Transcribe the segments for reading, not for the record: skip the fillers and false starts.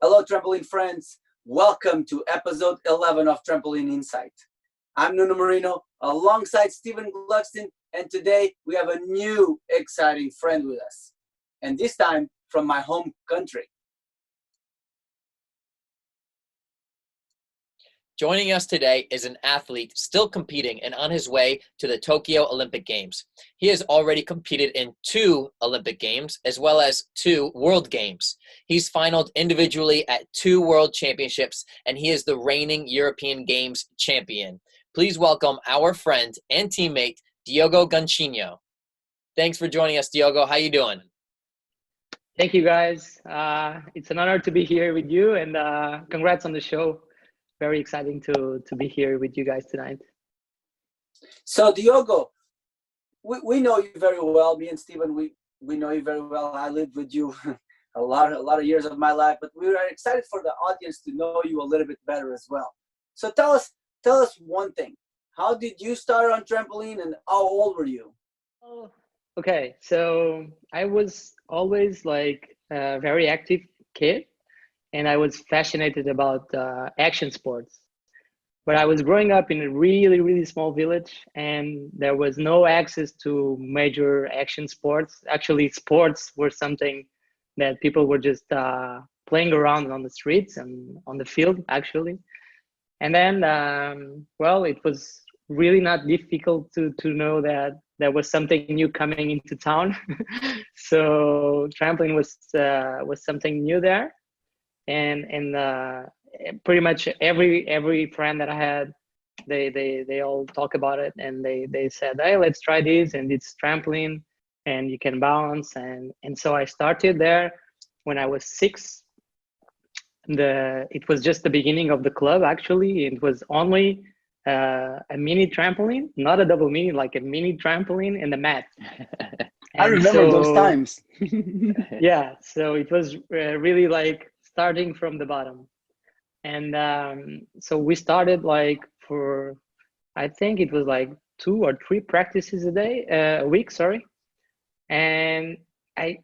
Hello, trampoline friends. Welcome to episode 11 of Trampoline Insight. I'm Nuno Merino alongside Stephen Gluckston, and today we have a new exciting friend with us, and this time from my home country. Joining us today is an athlete still competing and on his way to the Tokyo Olympic Games. He has already competed in 2 Olympic Games as well as 2 World Games. He's finaled individually at 2 World Championships, and he is the reigning European Games champion. Please welcome our friend and teammate, Diogo Ganchinho. Thanks for joining us, Diogo. How you doing? Thank you, guys. It's an honor to be here with you, and congrats on the show. Very exciting to be here with you guys tonight. So Diogo, we know you very well. Me and Stephen, we know you very well. I lived with you a lot of years of my life, but we are excited for the audience to know you a little bit better as well. So tell us one thing. How did you start on trampoline, and how old were you? Okay, so I was always like a very active kid, and I was fascinated about action sports. But I was growing up in a really, really small village, and there was no access to major action sports. Actually, sports were something that people were just playing around on the streets and on the field, actually. And then, it was really not difficult to know that there was something new coming into town. So trampoline was something new there. And pretty much every friend that I had, they all talk about it, and they said, hey, let's try this, and it's trampoline and you can bounce, and so I started there when I was 6. It was just the beginning of the club. Actually, it was only a mini trampoline, not a double mini, like a mini trampoline and a mat. I remember those times. Yeah, so it was really like starting from the bottom. And so we started like for, I think it was like 2 or 3 practices a week, sorry. And I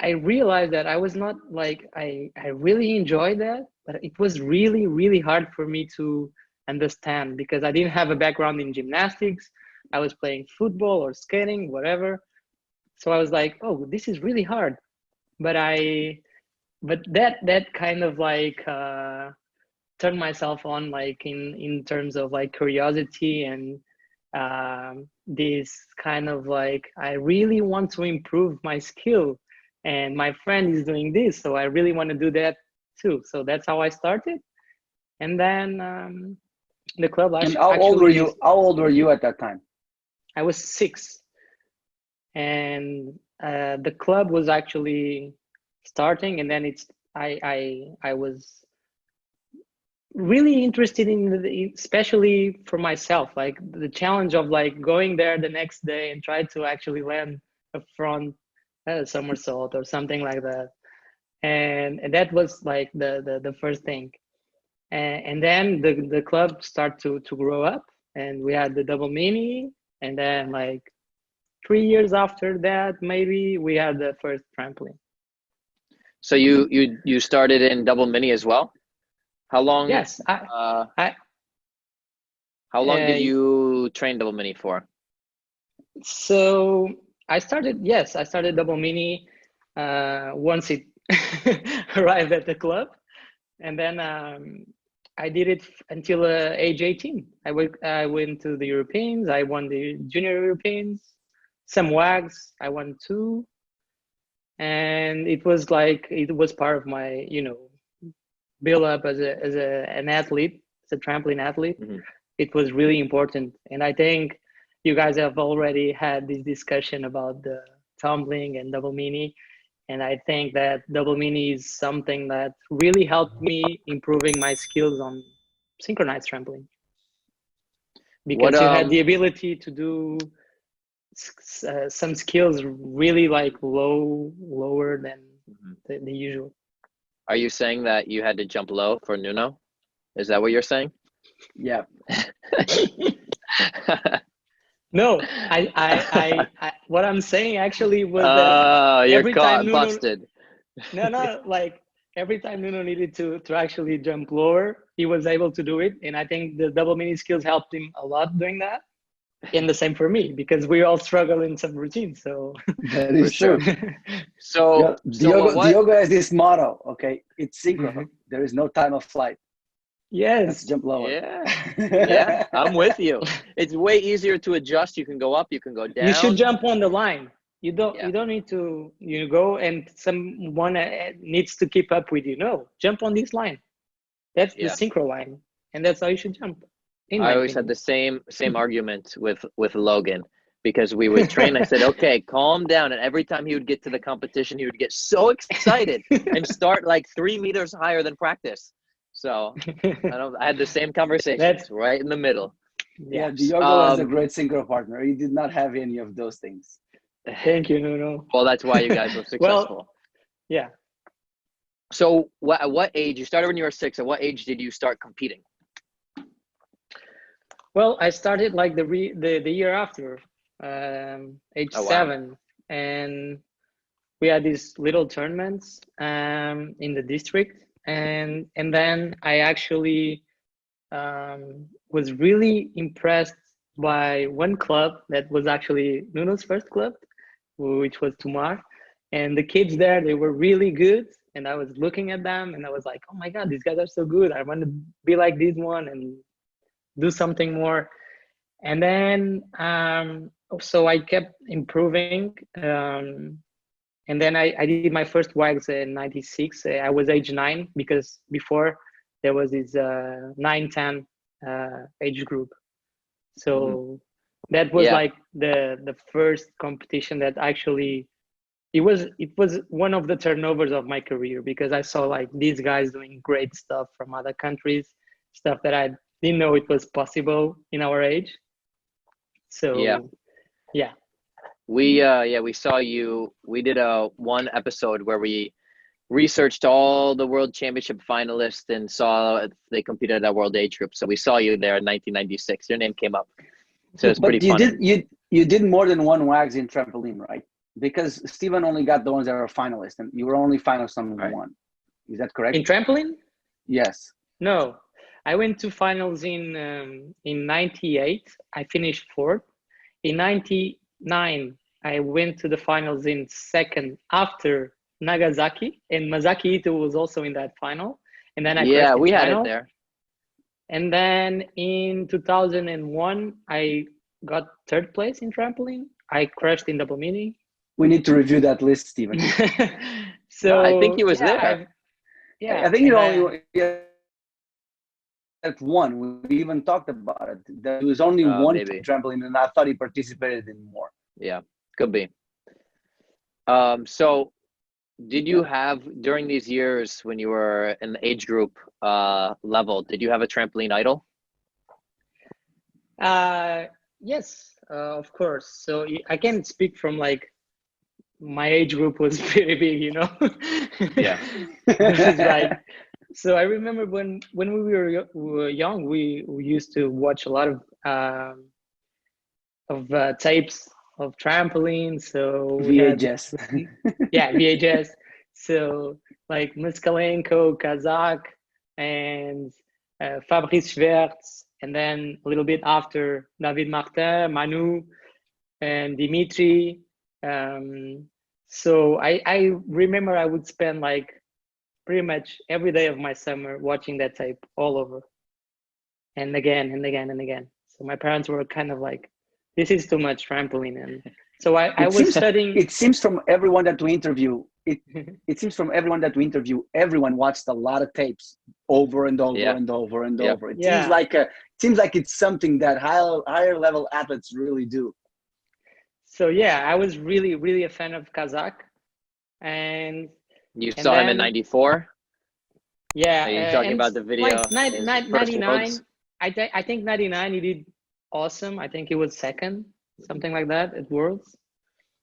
realized that I was not like, I really enjoyed that, but it was really, really hard for me to understand because I didn't have a background in gymnastics. I was playing football or skating, whatever. So I was like, oh, this is really hard. But that kind of like turned myself on, like in terms of like curiosity and this kind of like, I really want to improve my skill, and my friend is doing this, so I really want to do that too. So that's how I started. And then the club actually. And how old were you at that time? I was 6. And the club was actually starting, and then I was really interested in especially for myself, like the challenge of like going there the next day and try to actually land a front somersault or something like that. And that was like the first thing. And then the club started to grow up, and we had the double mini, and then like 3 years after that, maybe we had the first trampoline. So you started in double mini as well? How long? Yes. How long did you train double mini for? So I started double mini once it arrived at the club, and then I did it until age 18. I went to the Europeans. I won the junior Europeans. Some WAGs, I won 2, and it was part of my build up as an athlete, as a trampoline athlete. Mm-hmm. It was really important, and I think you guys have already had this discussion about the tumbling and double mini, and I think that double mini is something that really helped me improving my skills on synchronized trampoline, because you had the ability to do some skills really like lower than the usual. Are you saying that you had to jump low for Nuno? Is that what you're saying? Yeah. No, I what I'm saying actually was that you're caught, busted. No, like every time Nuno needed to actually jump lower, he was able to do it. And I think the double mini skills helped him a lot doing that. And the same for me, because we all struggle in some routines. So That For is sure. true. So, what? Diogo has this motto, okay? It's synchro. There is no time of flight. Let's yes, jump lower. Yeah, yeah, I'm with you. It's way easier to adjust. You can go up, you can go down. you should jump on the line. You Yeah. don't need to go and someone needs to keep up with you. No, jump on this line. That's the Yeah. synchro line, and that's how you should jump. I always had the same argument with Logan, because we would train. I said, okay, calm down. And every time he would get to the competition, he would get so excited and start like 3 meters higher than practice. So I had the same conversation. That's- right in the middle. Yeah, Diogo was a great synchro partner. He did not have any of those things. Thank you, Nuno. Well, that's why you guys were successful. Yeah. So at what age, you started when you were 6, at what age did you start competing? Well, I started like the year after, age Oh, wow. 7, and we had these little tournaments in the district, and then I actually was really impressed by one club that was actually Nuno's first club, which was Tumar, and the kids there, they were really good, and I was looking at them and I was like, oh my God, these guys are so good. I want to be like this one and do something more. And then so I kept improving, and then I did my first WAGs in 96. I was age 9, because before there was this 9-10 age group. So that was like the first competition that actually it was one of the turnovers of my career, because I saw like these guys doing great stuff from other countries, stuff that I didn't know it was possible in our age. So yeah. We saw you. We did one episode where we researched all the world championship finalists and saw if they competed at that world age group. So we saw you there in 1996. Your name came up. So it's pretty funny. You did more than one WAGs in trampoline, right? Because Steven only got the ones that were finalists, and you were only finalists on one. Is that correct? In trampoline? Yes. No, I went to finals in 98. I finished 4th. In 99, I went to the finals in 2nd after Nagasaki, and Masaki Ito was also in that final. And then I crashed in we had final. it there. And then in 2001, I got 3rd place in trampoline. I crashed in double mini. We need to review that list, Steven. So I think he was there. I think you only at one. We even talked about it. There was only one trampoline, and I thought he participated in more. Yeah, could be. So did you have, during these years when you were in the age group level, did you have a trampoline idol? Yes, of course. So I can speak from like my age group was pretty big, you know. Yeah. It's like, so I remember when we were young, we used to watch a lot of tapes of trampoline. So VHS. VHS. So like Moskalenko, Kazakh, and Fabrice Schwertz, and then a little bit after David Martin, Manu, and Dimitri. So I remember I would spend like pretty much every day of my summer watching that tape all over, and again and again and again. So my parents were kind of like, this is too much trampoline. And so I was studying. It seems from everyone that we interview, everyone watched a lot of tapes over and over and over and over. It seems like it's something that higher level athletes really do. So yeah, I was really, really a fan of Kazakh. And you saw him in 94? Yeah. Are you talking about the video? Like 99, I think 99 he did awesome. I think he was 2nd, something like that at Worlds.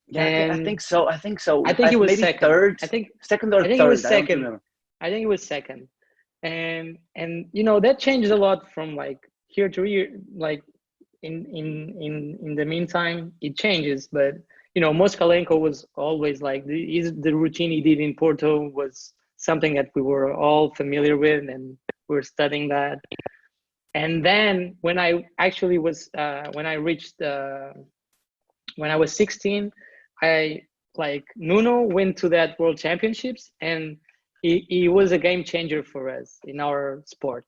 Yeah, I think so. I think he was maybe 2nd. 3rd. I think 2nd or 3rd. He was 2nd. I think he was 2nd. And you know, that changed a lot from like here to here. Like in the meantime, it changes. But you know, Moskalenko was always like the routine he did in Porto was something that we were all familiar with, and we were studying that. And then when I actually was, when I reached, when I was 16, Nuno went to that World Championships, and he was a game changer for us in our sport.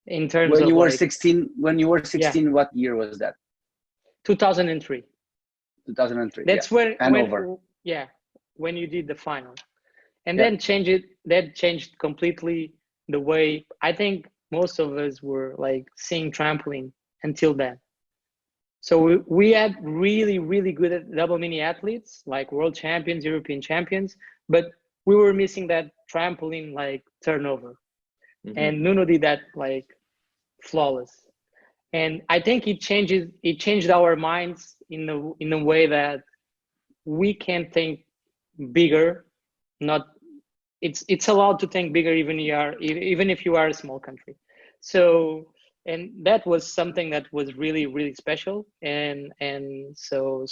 In terms when of you were 16, yeah. What year was that? 2003. 2003. That's yeah. when you did the final, and Yeah. then that changed completely the way I think most of us were like seeing trampoline until then. So we had really, really good double mini athletes, like world champions, European champions, but we were missing that trampoline like turnover. Mhm. And Nuno did that like flawless. And I think it changed our minds in a way that we can think bigger. Not it's allowed to think bigger even if you are a small country. So, and that was something that was really, really special. And so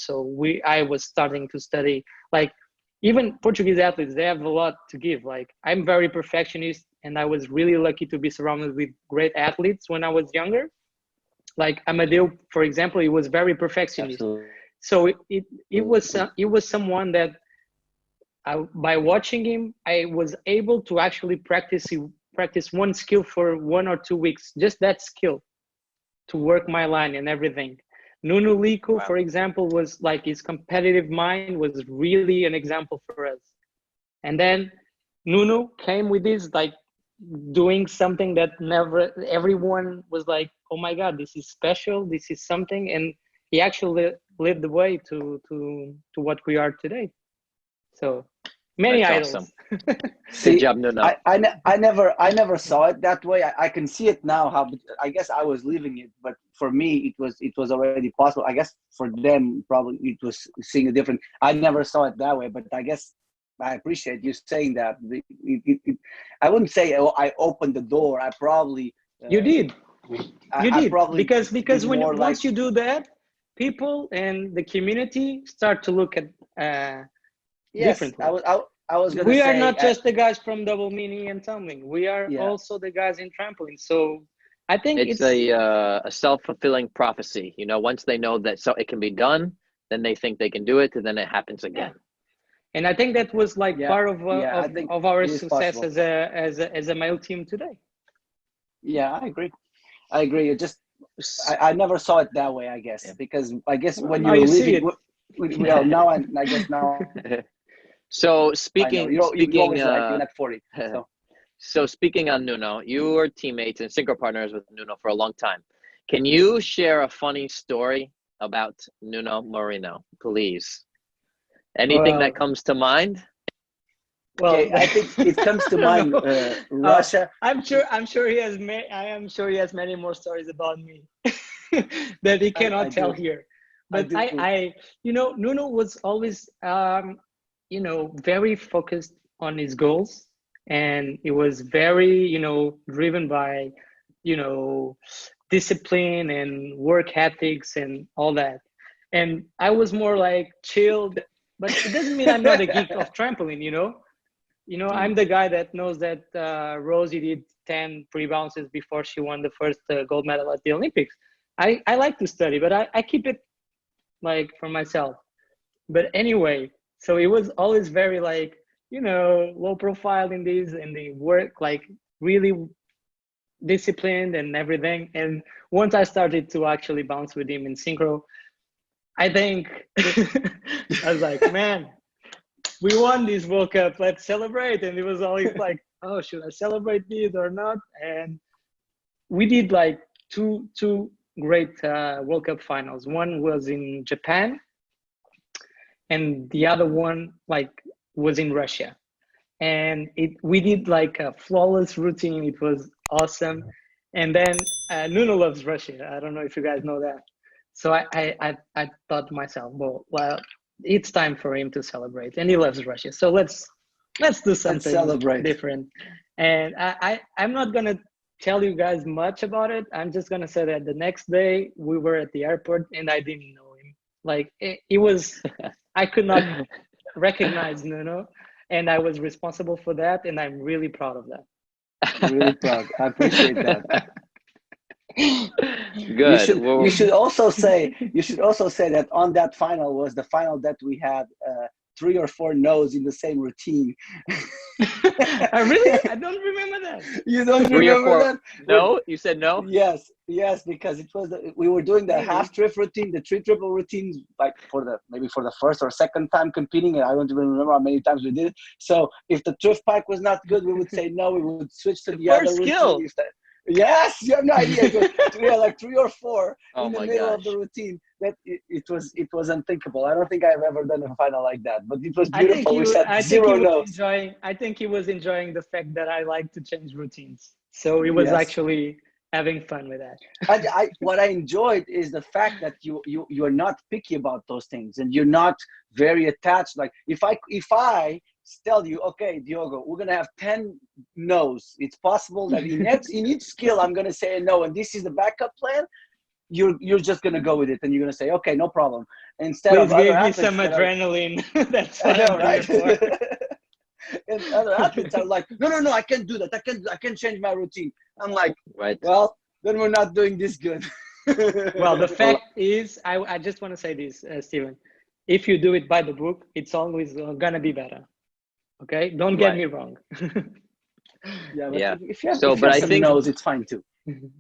I was starting to study, like, even Portuguese athletes, they have a lot to give. Like, I'm very perfectionist, and I was really lucky to be surrounded with great athletes when I was younger. Like Amadeu, for example, he was very perfectionist. Absolutely. So it was someone that by watching him, I was able to actually practice one skill for 1 or 2 weeks, just that skill, to work my line and everything. Nuno Lico, Wow. for example, was like, his competitive mind was really an example for us. And then Nuno came with this, like, doing something that never everyone was like, oh my God, this is special, this is something. And he actually led the way to what we are today. So many That's idols. awesome. See, Good job, Nuno. I never saw it that way. I can see it now. How I guess I was living it, but for me, it was already possible. I guess for them, probably it was seeing a different. I never saw it that way, but I guess I appreciate you saying that. I wouldn't say, oh, I opened the door. I probably You did. You did, probably because when more once you do that, people and the community start to look at differently. I was gonna we say, are not just the guys from double mini and tumbling. We are Yeah. also the guys in trampoline. So I think It's a self-fulfilling prophecy. You know, once they know that it can be done, then they think they can do it, and then it happens again. And I think that was like part of I think of our it is success possible. as a male team today. Yeah, I agree. It just I never saw it that way. I guess Yeah. because I guess Well, when now you're you see living, it. well, now I guess now So I speaking, know you're always right. You're not 40. So speaking on Nuno, you were teammates and synchro partners with Nuno for a long time. Can you share a funny story about Nuno Merino, please? Anything that comes to mind? Well, Okay, I think it comes to mind Russia. I'm sure he has I am sure he has many more stories about me that he cannot tell here. But I Nuno was always very focused on his goals, and he was very driven by discipline and work ethics and all that. And I was more like chilled, but it doesn't mean I'm not a geek of trampoline. I'm the guy that knows that Rosie did 10 pre-bounces before she won the first gold medal at the Olympics. I like to study, but I keep it like for myself. But anyway, so it was always very like, low profile in these, and the work, like really disciplined and everything. And once I started to actually bounce with him in synchro, I think I was like, man, we won this World Cup, let's celebrate. And it was always like, oh, should I celebrate this or not? And we did like two great World Cup finals. One was in Japan, and the other one like was in Russia. And we did like a flawless routine. It was awesome. And then Nuno loves Russia. I don't know if you guys know that. So I thought to myself, well, it's time for him to celebrate, and he loves Russia. So let's do something different. And I'm not gonna tell you guys much about it. I'm just gonna say that the next day we were at the airport, and I didn't know him. Like it was, I could not recognize Nuno. and I was responsible for that, and I'm really proud of that. Really proud. I appreciate that. Good. You should also say that on that final was the final that we had 3 or 4 no's in the same routine. Really? I don't remember that. You don't 3 or remember 4? that? No, you said no. Yes, because it was we were doing the Really? half drift routine, the 3 triple routines, like maybe for the first or second time competing, and I don't even remember how many times we did it. So if the drift pike was not good, we would say no. We would switch to the other First routine. skill. Yes, you have no idea. It was like 3 or 4 in the my middle of gosh. the routine. That it was unthinkable. I don't think I've ever done a final like that, but it was I think beautiful. We said I think he 0 was no's. enjoying. I think he was enjoying the fact that I like to change routines. So he was Yes. actually having fun with that. What I enjoyed is the fact that you are not picky about those things, and you're not very attached. Like if I tell you, okay, Diogo, we're gonna have 10 no's. It's possible that in each skill I'm gonna say a no, and this is the backup plan. You're just gonna go with it, and you're gonna say, okay, no problem. Instead Please of other give me athletes some that adrenaline. That's I what know, I'm right? here for. And other athletes are like, no, I can't do that. I can change my routine. I'm like, Right. well, then we're not doing this good. Well, the fact is, I just want to say this, Steven. If you do it by the book, it's always gonna be better. Okay, don't get me wrong. Yeah, but Yeah. if you have, So, if you but have I some think- no's, it's fine too.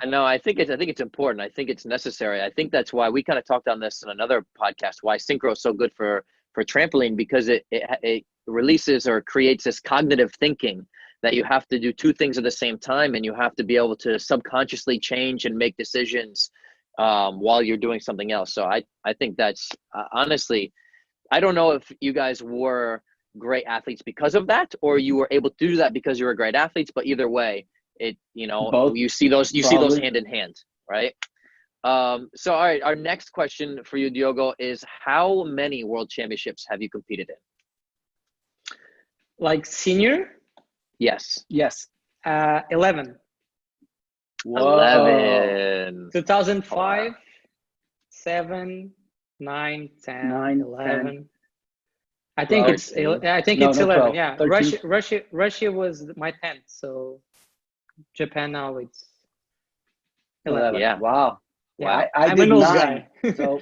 No, I think it's important. I think it's necessary. I think that's why we kind of talked on this in another podcast. Why synchro is so good for trampoline, because it releases or creates this cognitive thinking that you have to do 2 things at the same time, and you have to be able to subconsciously change and make decisions while you're doing something else. So I think that's honestly, I don't know if you guys were great athletes because of that, or you were able to do that because you were great athletes. But either way, Both, you see those probably. hand in hand, right? So all right, our next question for you, Diogo, is how many world championships have you competed in? Like senior, Yes. 11. Whoa. 11. 2005, 7, 9, 10, 9, 11. 10. I think 13. it's No, 11. 12, Yeah, 13. Russia was my 10th. So Japan now it's 11. Yeah. Wow. Yeah, I I'm did an old 9. guy. So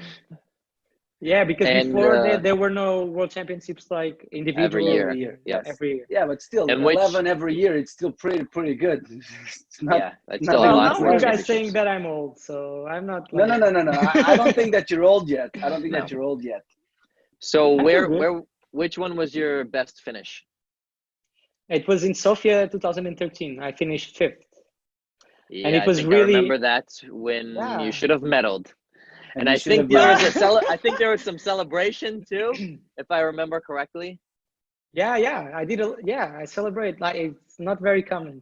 yeah, because And, before there were no world championships like individual Every year, Yeah, yes. every year. yeah, but still, And 11 every year. It's still pretty good. It's not. yeah, that's not still a Well, lot now of you world guys championships. saying that I'm old, so I'm not. No. Like... I don't think that you're old yet. I don't think No. that you're old yet. So I feel good. which one was your best finish? It was in Sofia 2013. I finished 5th. Yeah, And it was I really. I remember that when Yeah. you should have medaled. And you I should think have there done was it. I think there was some celebration too, if I remember correctly. Yeah, I did. I celebrate. Like it's not very common,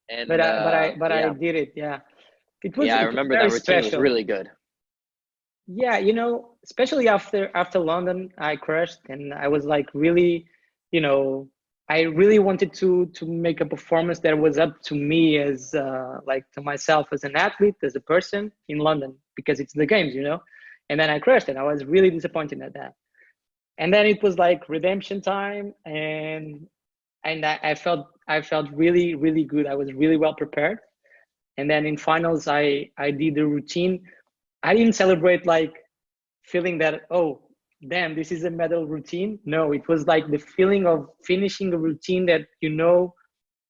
And but I yeah. did it. Yeah, I it was remember very that routine was special. really good. Yeah, especially after London, I crashed, and I was like really, I really wanted to make a performance that was up to me as like to myself as an athlete, as a person in London, because it's the games, and then I crashed, and I was really disappointed at that. And then it was like redemption time, and I felt really, really good. I was really well prepared. And then in finals, I did the routine. I didn't celebrate like feeling that, oh, damn, this is a medal routine. No, it was like the feeling of finishing a routine that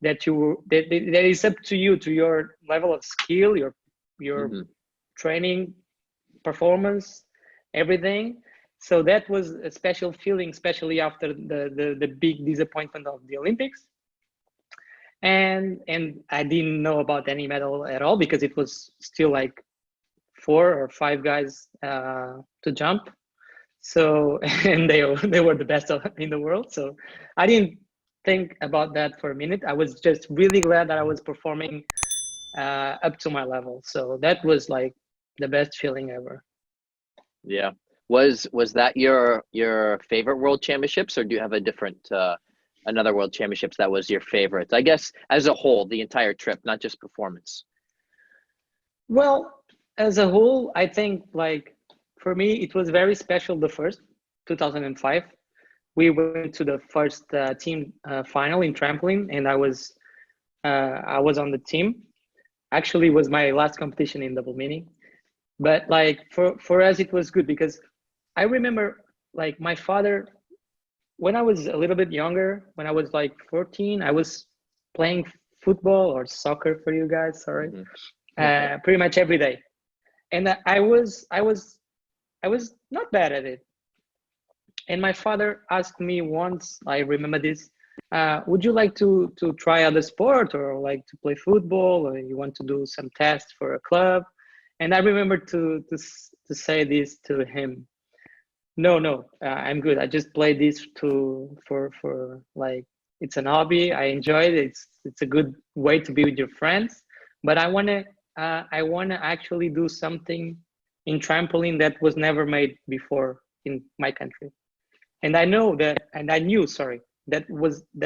that is up to you, to your level of skill, your Mhm. training, performance, everything. So that was a special feeling, especially after the big disappointment of the Olympics. And I didn't know about any medal at all because it was still like 4 or 5 guys to jump. So and they were the best in the world. So I didn't think about that for a minute. I was just really glad that I was performing up to my level. So that was like the best feeling ever. Yeah. Was that your favorite world championships, or do you have a different another world championships that was your favorite? I guess as a whole, the entire trip, not just performance. Well, as a whole, I think like for me it was very special, the first 2005, we went to the first team final in trampoline, and I was on the team. Actually, it was my last competition in double mini, but like for us it was good because I remember like my father, when I was a little bit younger, when I was like 14, I was playing football or soccer for you guys, sorry, pretty much every day, and I was not bad at it. And my father asked me once, I remember this, would you like to try other sport, or like to play football, or you want to do some tests for a club? And I remember to say this to him. No, I'm good. I just play this for like, it's an hobby. I enjoy it. It's a good way to be with your friends. But I wanna actually do something in trampoline that was never made before in my country. And I know that, and I knew, sorry, there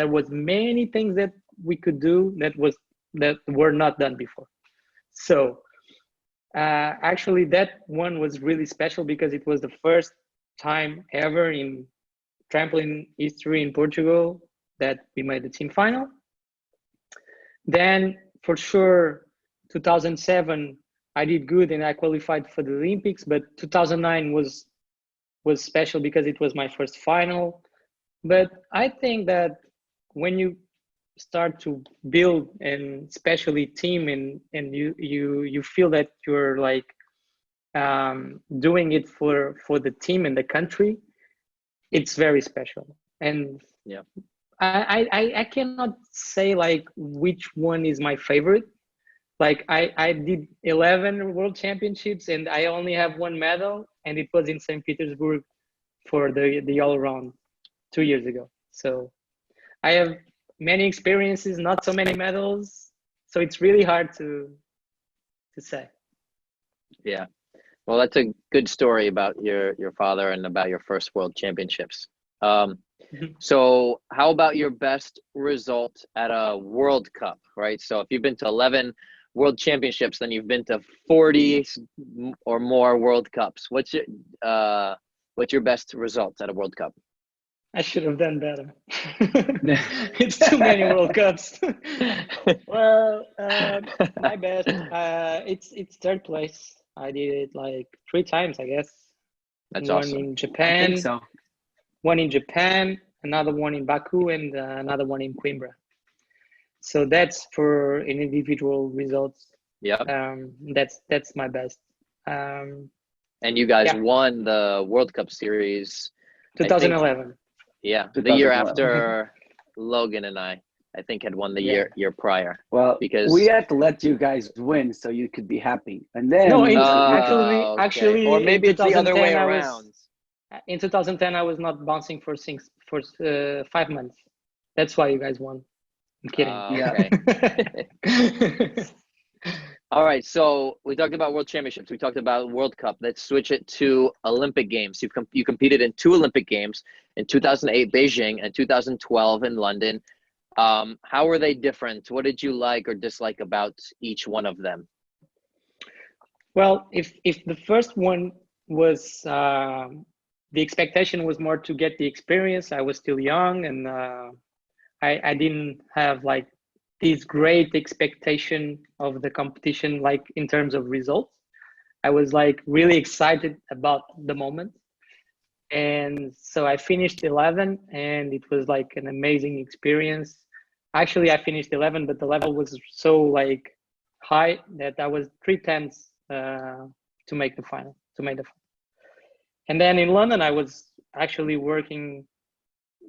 was many things that we could do that were not done before. So actually that one was really special because it was the first time ever in trampoline history in Portugal that we made the team final. Then for sure 2007 I did good and I qualified for the Olympics, but 2009 was special because it was my first final. But I think that when you start to build, and especially team, and you feel that you're like doing it for the team and the country, it's very special. And yeah, I cannot say like which one is my favorite. Like I did 11 world championships and I only have one medal, and it was in St. Petersburg for the all around 2 years ago. So I have many experiences, not so many medals. So it's really hard to say. yeah. Well, that's a good story about your father and about your first world championships. So how about your best result at a World Cup, right? So if you've been to 11 World Championships, then you've been to 40 or more World Cups. What's your best result at a World Cup? I should have done better. It's too many World Cups. Well, my best, it's third place. I did it like 3 times, I guess. That's one awesome. in Japan. I think so. One in Japan, another one in Baku, and another one in Coimbra. So that's for an individual results. Yeah. That's my best. And you guys won the World Cup series 2011. Yeah, the year after Logan and I think had won the year prior. Well, because we had to let you guys win so you could be happy, and then no, okay. actually, or maybe it's the other way around. In 2010, I was not bouncing for 5 months. That's why you guys won. I'm kidding. Okay. All right, so we talked about World Championships. We talked about World Cup. Let's switch it to Olympic Games. You competed in 2 Olympic Games, in 2008 Beijing and 2012 in London. How were they different? What did you like or dislike about each one of them? Well, if the first one was the expectation was more to get the experience. I was still young, and I didn't have like this great expectation of the competition, like in terms of results. I was like really excited about the moment. And so I finished 11, and it was like an amazing experience. Actually, I finished 11, but the level was so like high that I was 3 tenths to make the final, And then in London, I was actually working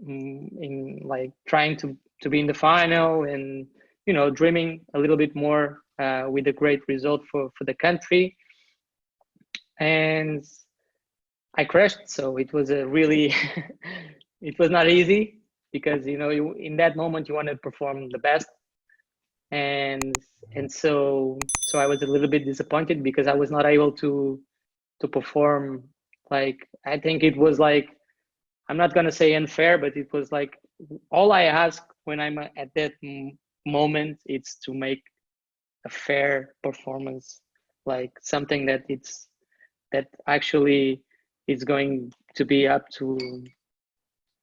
in like trying to be in the final, and dreaming a little bit more with a great result for the country. And I crashed, so it was a really it was not easy, because in that moment you want to perform the best, and so I was a little bit disappointed because I was not able to perform. Like, I think it was like, I'm not gonna say unfair, but it was like all I ask when I'm at that moment, it's to make a fair performance, like something that actually is going to be up to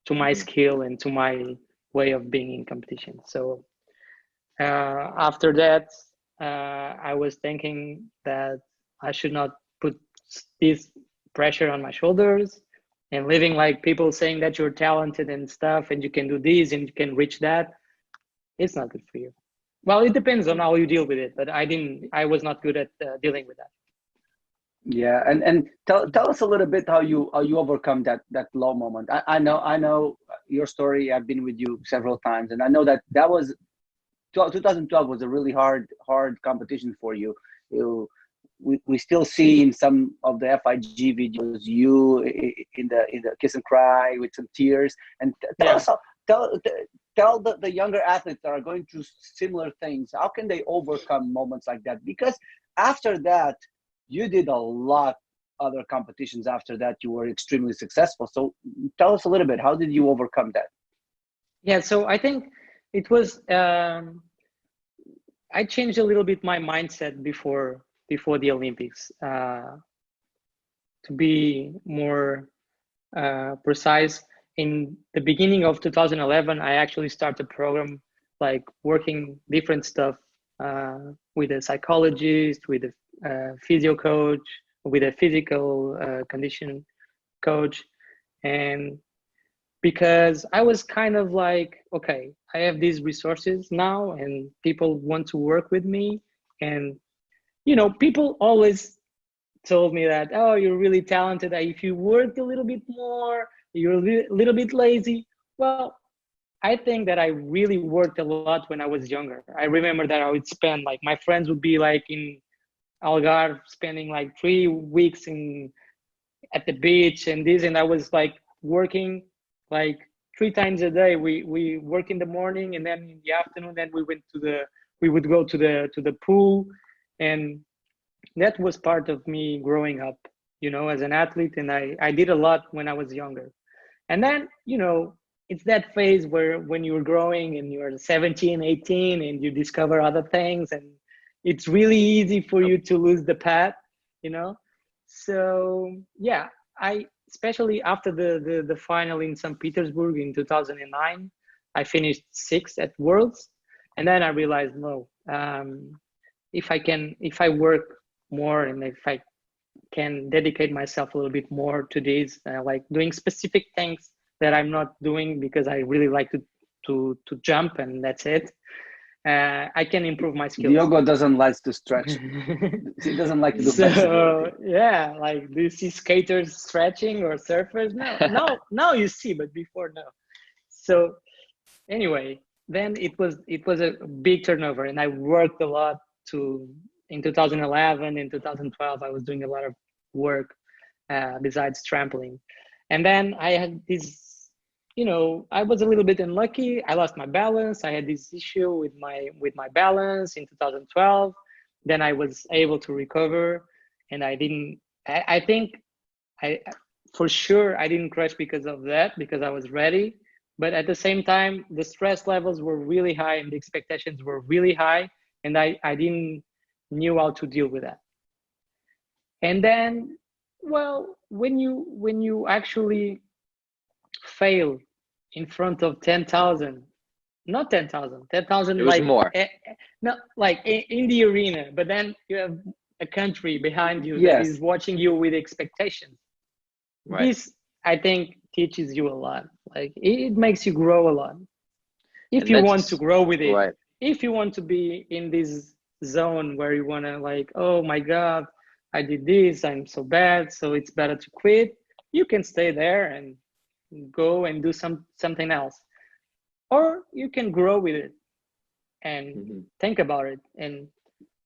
to my skill and to my way of being in competition. So after that, I was thinking that I should not put this pressure on my shoulders and living like people saying that you're talented and stuff and you can do this and you can reach that. It's not good for you. Well, it depends on how you deal with it, but I was not good at dealing with that. Yeah, and tell us a little bit how you overcome that low moment. I know your story. I've been with you several times, and I know that was 2012 was a really hard competition for you. We still see in some of the FIG videos you in the kiss and cry with some tears. And tell the younger athletes that are going through similar things, how can they overcome moments like that? Because after that, you did a lot other competitions after that. You were extremely successful. So tell us a little bit, how did you overcome that? Yeah, so I think it was, I changed a little bit my mindset before the Olympics, to be more precise. In the beginning of 2011, I actually started a program like working different stuff with a psychologist, with a physio coach, with a physical condition coach. And because I was kind of like, okay, I have these resources now and people want to work with me. And, you know, people always told me that, oh, you're really talented. If you worked a little bit more, you're a little bit lazy. Well, I think that I really worked a lot when I was younger. I remember that I would spend, like, my friends would be like in Algarve spending like 3 weeks at the beach and this, and I was like working like 3 times a day. We work in the morning, and then in the afternoon, then we would go to the pool. And that was part of me growing up, you know, as an athlete. And I did a lot when I was younger. And then, you know, it's that phase where when you're growing and you're 17, 18, and you discover other things, and it's really easy for you to lose the path, you know? So yeah, especially after the final in St. Petersburg in 2009, I finished 6th at Worlds. And then I realized, no, if I work more and if I can dedicate myself a little bit more to this, like doing specific things that I'm not doing because I really like to jump and that's it. I can improve my skills. Diogo doesn't like to stretch. He doesn't like to do flexibility. Yeah, like, do you see skaters stretching or surfers? No, now you see, but before, no. So anyway, then it was a big turnover, and I worked a lot in 2011, in 2012, I was doing a lot of work besides trampoline. And then I had this, you know, I was a little bit unlucky. I lost my balance. I had this issue with my balance in 2012. Then I was able to recover, and I think for sure I didn't crash because of that, because I was ready. But at the same time, the stress levels were really high and the expectations were really high, and I didn't knew how to deal with that. And then, well, when you actually fail in front of 10,000, not 10,000, 10,000, it was like more. No, like in the arena, but then you have a country behind you Yes. that is watching you with expectations. Right. This, I think, teaches you a lot. Like, it makes you grow a lot. If you want to grow with it, right. If you want to be in this zone where you want to, like, oh my God, I did this, I'm so bad, so it's better to quit, you can stay there and go and do something else. Or you can grow with it and think about it. And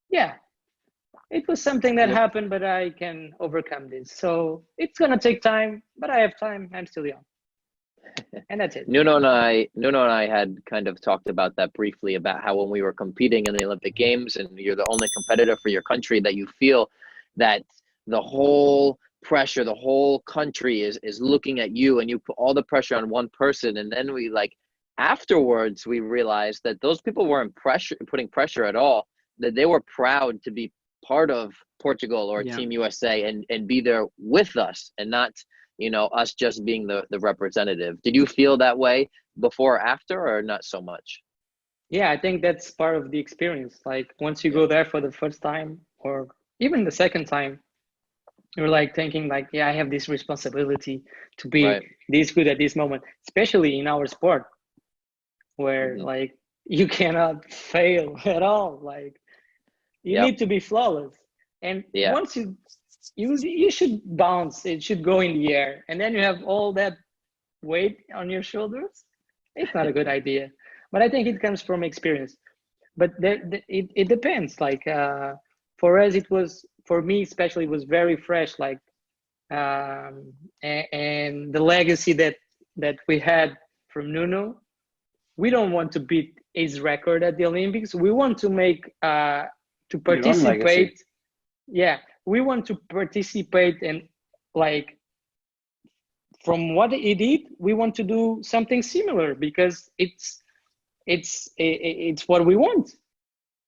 yeah, it was something that happened, but I can overcome this. So it's going to take time, but I have time. I'm still young. And that's it. Nuno and I had kind of talked about that briefly, about how when we were competing in the Olympic Games and you're the only competitor for your country, that you feel that the whole pressure, the whole country is looking at you, and you put all the pressure on one person. And then afterwards we realized that those people weren't putting pressure at all, that they were proud to be part of Portugal or Team USA and be there with us, and not us just being the representative. Did you feel that way before or after, or not so much? Yeah, I think that's part of the experience. Like once you go there for the first time or even the second time, you're like thinking like, yeah, I have this responsibility to be this good at this moment, especially in our sport where like you cannot fail at all. Like you need to be flawless. And once you should bounce, it should go in the air. And then you have all that weight on your shoulders. It's not a good idea. But I think it comes from experience. But it depends. Like for us, for me especially, it was very fresh. Like and the legacy that we had from Nuno, we don't want to beat his record at the Olympics. We want to make to participate. Yeah, we want to participate and like from what he did, we want to do something similar because it's what we want.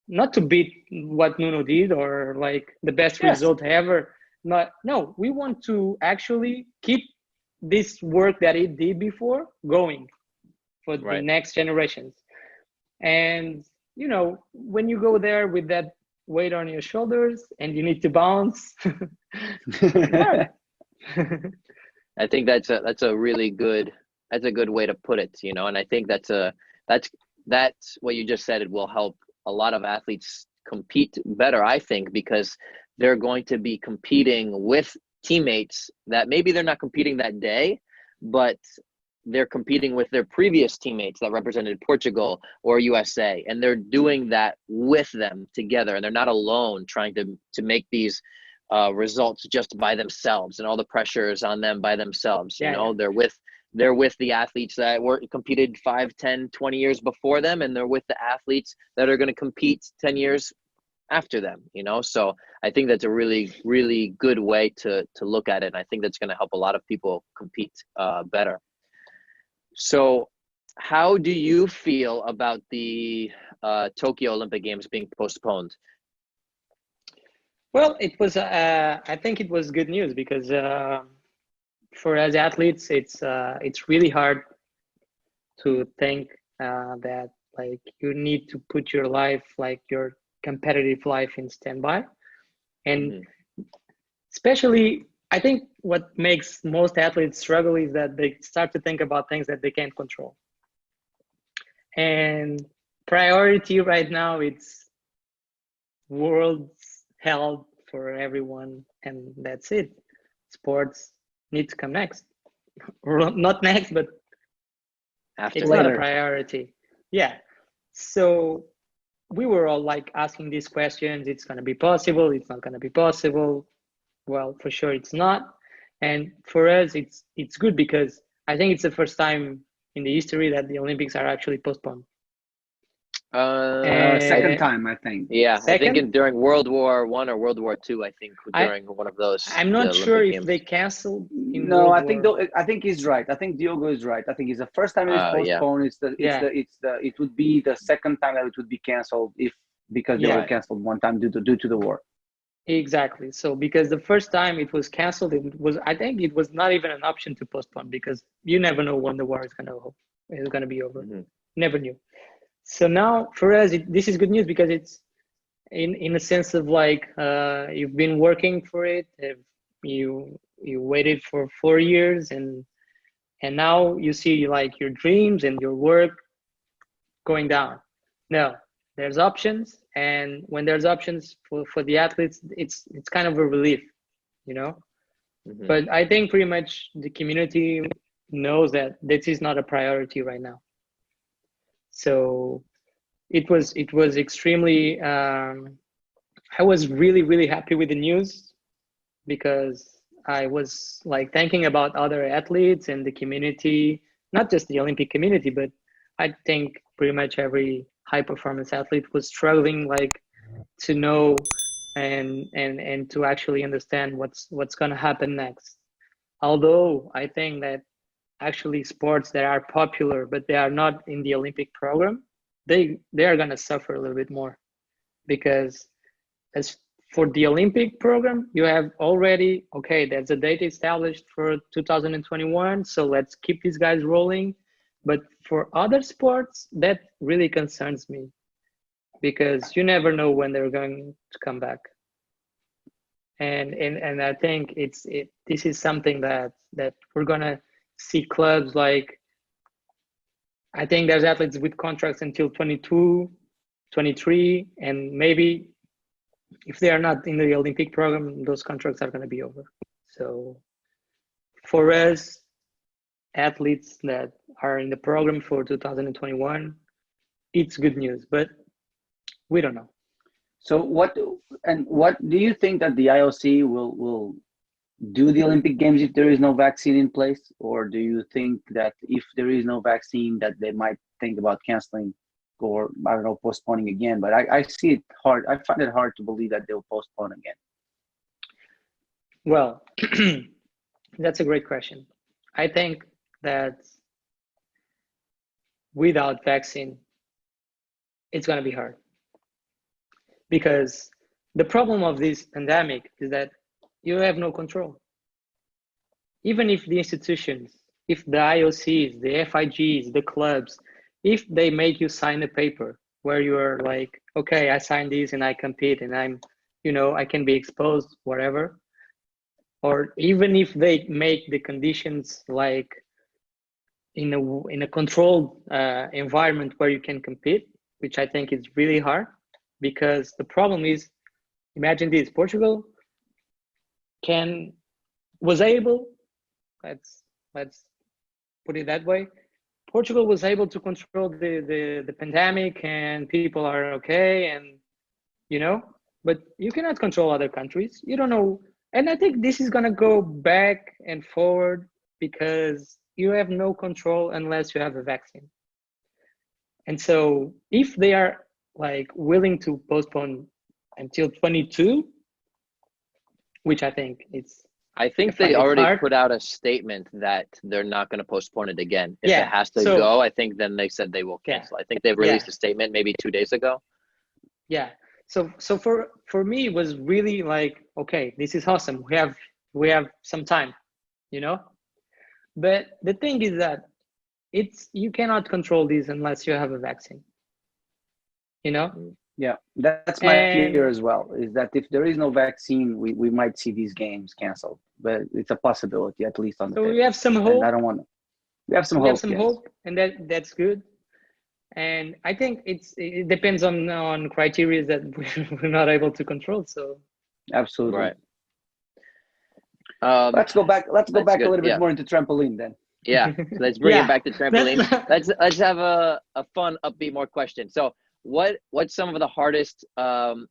Not to beat what Nuno did or like the best result ever. No, we want to actually keep this work that he did before going for the next generations. And when you go there with that weight on your shoulders and you need to bounce, I think that's a really good way to put it, and I think that's what you just said. It will help a lot of athletes compete better, I think, because they're going to be competing with teammates that maybe they're not competing that day, but they're competing with their previous teammates that represented Portugal or USA, and they're doing that with them together, and they're not alone trying to make these results just by themselves, and all the pressure is on them by themselves. They're with the athletes that were competed 5, 10, 20 years before them, and they're with the athletes that are going to compete 10 years after them, so I think that's a really, really good way to look at it, and I think that's going to help a lot of people compete better. So how do you feel about the Tokyo Olympic Games being postponed? Well, it was I think it was good news because for us athletes, it's really hard to think that like you need to put your life, like your competitive life, in standby. And especially, I think what makes most athletes struggle is that they start to think about things that they can't control. And priority right now, it's world's health for everyone, and that's it. Sports need to come next, or not next, but after it's later. Not a priority. Yeah. So we were all like asking these questions. It's going to be possible. It's not going to be possible. Well, for sure it's not. And for us, it's good because I think it's the first time in the history that the Olympics are actually postponed. Second time, I think. Yeah, Second? I think during World War I or World War II, I think during one of those. I'm not sure if they canceled. I think he's right. I think Diogo is right. I think it's the first time it's postponed. It would be the second time that it would be canceled because they were canceled one time due to the war. Exactly. So because the first time it was canceled, I think it was not even an option to postpone because you never know when the war is going to be over. Never knew. So now for us, this is good news because it's in a sense of like you've been working for it. You waited for 4 years and now you see like your dreams and your work going down. No, there's options, and when there's options for the athletes, it's kind of a relief, But I think pretty much the community knows that this is not a priority right now. So it was extremely I was really, really happy with the news because I was like thinking about other athletes and the community, not just the Olympic community, but I think pretty much every high performance athlete was struggling like to know and to actually understand what's going to happen next. Although I think that actually sports that are popular but they are not in the Olympic program, they are going to suffer a little bit more because as for the Olympic program, you have already, okay, there's a date established for 2021, so let's keep these guys rolling. But for other sports, that really concerns me, because you never know when they're going to come back. And I think this is something that we're gonna see clubs like, I think there's athletes with contracts until 22, 23, and maybe if they are not in the Olympic program, those contracts are going to be over. So for us, athletes that are in the program for 2021, it's good news, but we don't know. So what do you think that the IOC will do the Olympic Games if there is no vaccine in place? Or do you think that if there is no vaccine that they might think about canceling or, I don't know, postponing again? But I see it hard. I find it hard to believe that they'll postpone again. Well, that's a great question. I think that without vaccine, it's going to be hard. Because the problem of this pandemic is that you have no control. Even if the institutions, if the IOCs, the FIGs, the clubs, if they make you sign a paper where you are like, okay, I signed this and I compete and I'm, I can be exposed, whatever. Or even if they make the conditions like in a controlled environment where you can compete, which I think is really hard, because the problem is, imagine this: Portugal was able, let's put it that way, Portugal was able to control the pandemic and people are okay, and but you cannot control other countries. You don't know. And I think this is gonna go back and forward because you have no control unless you have a vaccine. And so if they are like willing to postpone until 22, which I think they already put out a statement that they're not going to postpone it again. If it has to go, I think then they said they will cancel. I think they've released a statement maybe 2 days ago. Yeah. So for me, it was really like, okay, this is awesome. We have some time, But the thing is that you cannot control this unless you have a vaccine. Yeah, that's my fear as well, is that if there is no vaccine, we might see these games canceled. But it's a possibility, at least on the So we have some hope. And I don't want to. We have some hope. And that's good. And I think it depends on criteria that we're not able to control. So absolutely right. Let's go back. Let's go back a little bit more into trampoline then. Yeah, let's bring it back to trampoline. Let's have a fun, upbeat, more question. So what's some of the hardest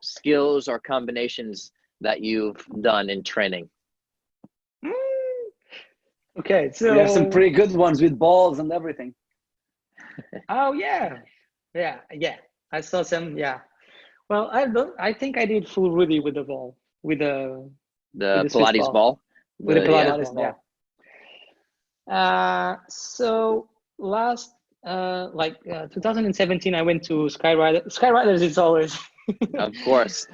skills or combinations that you've done in training? Okay, so we have some pretty good ones with balls and everything. Oh yeah. I saw some. Yeah. Well, I think I did full Rudy with the ball, with the Pilates ball. With the Pilates ball. Yeah. So last 2017, I went to Skyrider. Skyriders is always. Of course.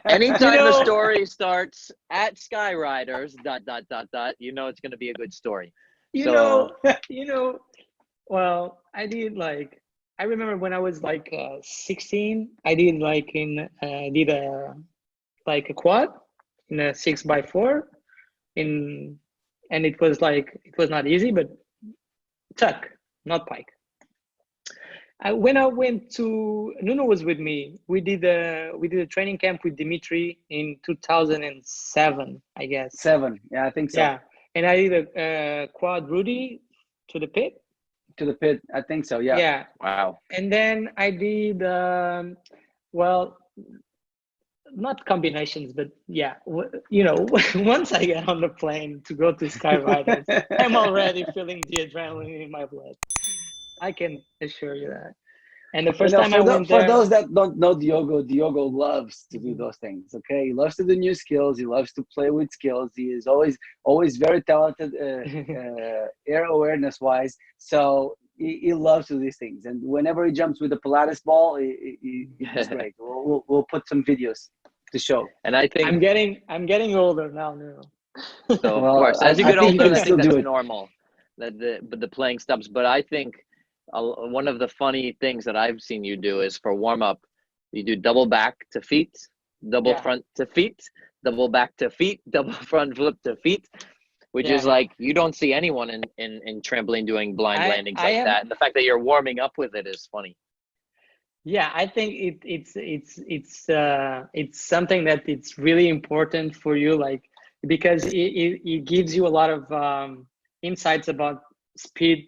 Anytime the story starts at Skyriders, ... it's going to be a good story. Well, I did I remember when I was 16, I did a quad in a 6x4 and it was not easy, but tuck, not pike. When I went to, Nuno was with me. We did a training camp with Dimitri in 2007, I guess. 7, yeah, I think so. Yeah, and I did a quad Rudy to the pit. To the pit, I think so. Yeah. Yeah. Wow. And then I did not combinations, but yeah, once I get on the plane to go to Skyriders, I'm already feeling the adrenaline in my blood. I can assure you that. And the first time I went there, for those that don't know Diogo loves to do those things. Okay, he loves to do new skills. He loves to play with skills. He is always very talented, air awareness wise. So he loves to do these things. And whenever he jumps with the Pilates ball, he's great. We'll put some videos to show. And I think I'm getting older now, Nuno. so. Of Well, course, as you I get think you older, can I still think do that's it. normal. That the playing stops. But I think one of the funny things that I've seen you do is for warm up, you do double back to feet, double front to feet, double back to feet, double front flip to feet, which is like you don't see anyone in trampoline doing blind landings like that. And the fact that you're warming up with it is funny. Yeah, I think it's something that it's really important for you, like, because it gives you a lot of insights about speed,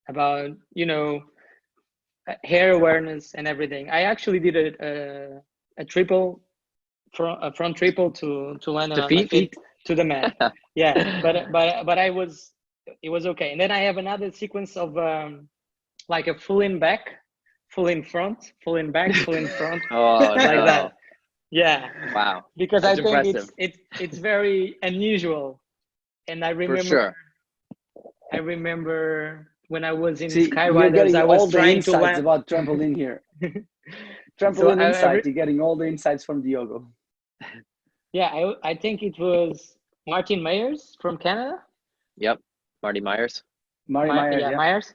about, you know, hair awareness and everything. I actually did a triple, a front triple to land on my feet to the mat. Yeah, but it was okay. And then I have another sequence of like a full in back, full in front, full in back, full in front, Oh, like no. that. Yeah. Wow. Because That's I think impressive. it's very unusual. And I remember, For sure. I remember when I was in See, Skywriters, you're getting I all was the trying to insights land. about trampoline here. So Trampoline insight. You're getting all the insights from Diogo. Yeah, I think it was Martin Myers from Canada. Yep. Marty Myers. Myers, Yeah, Myers.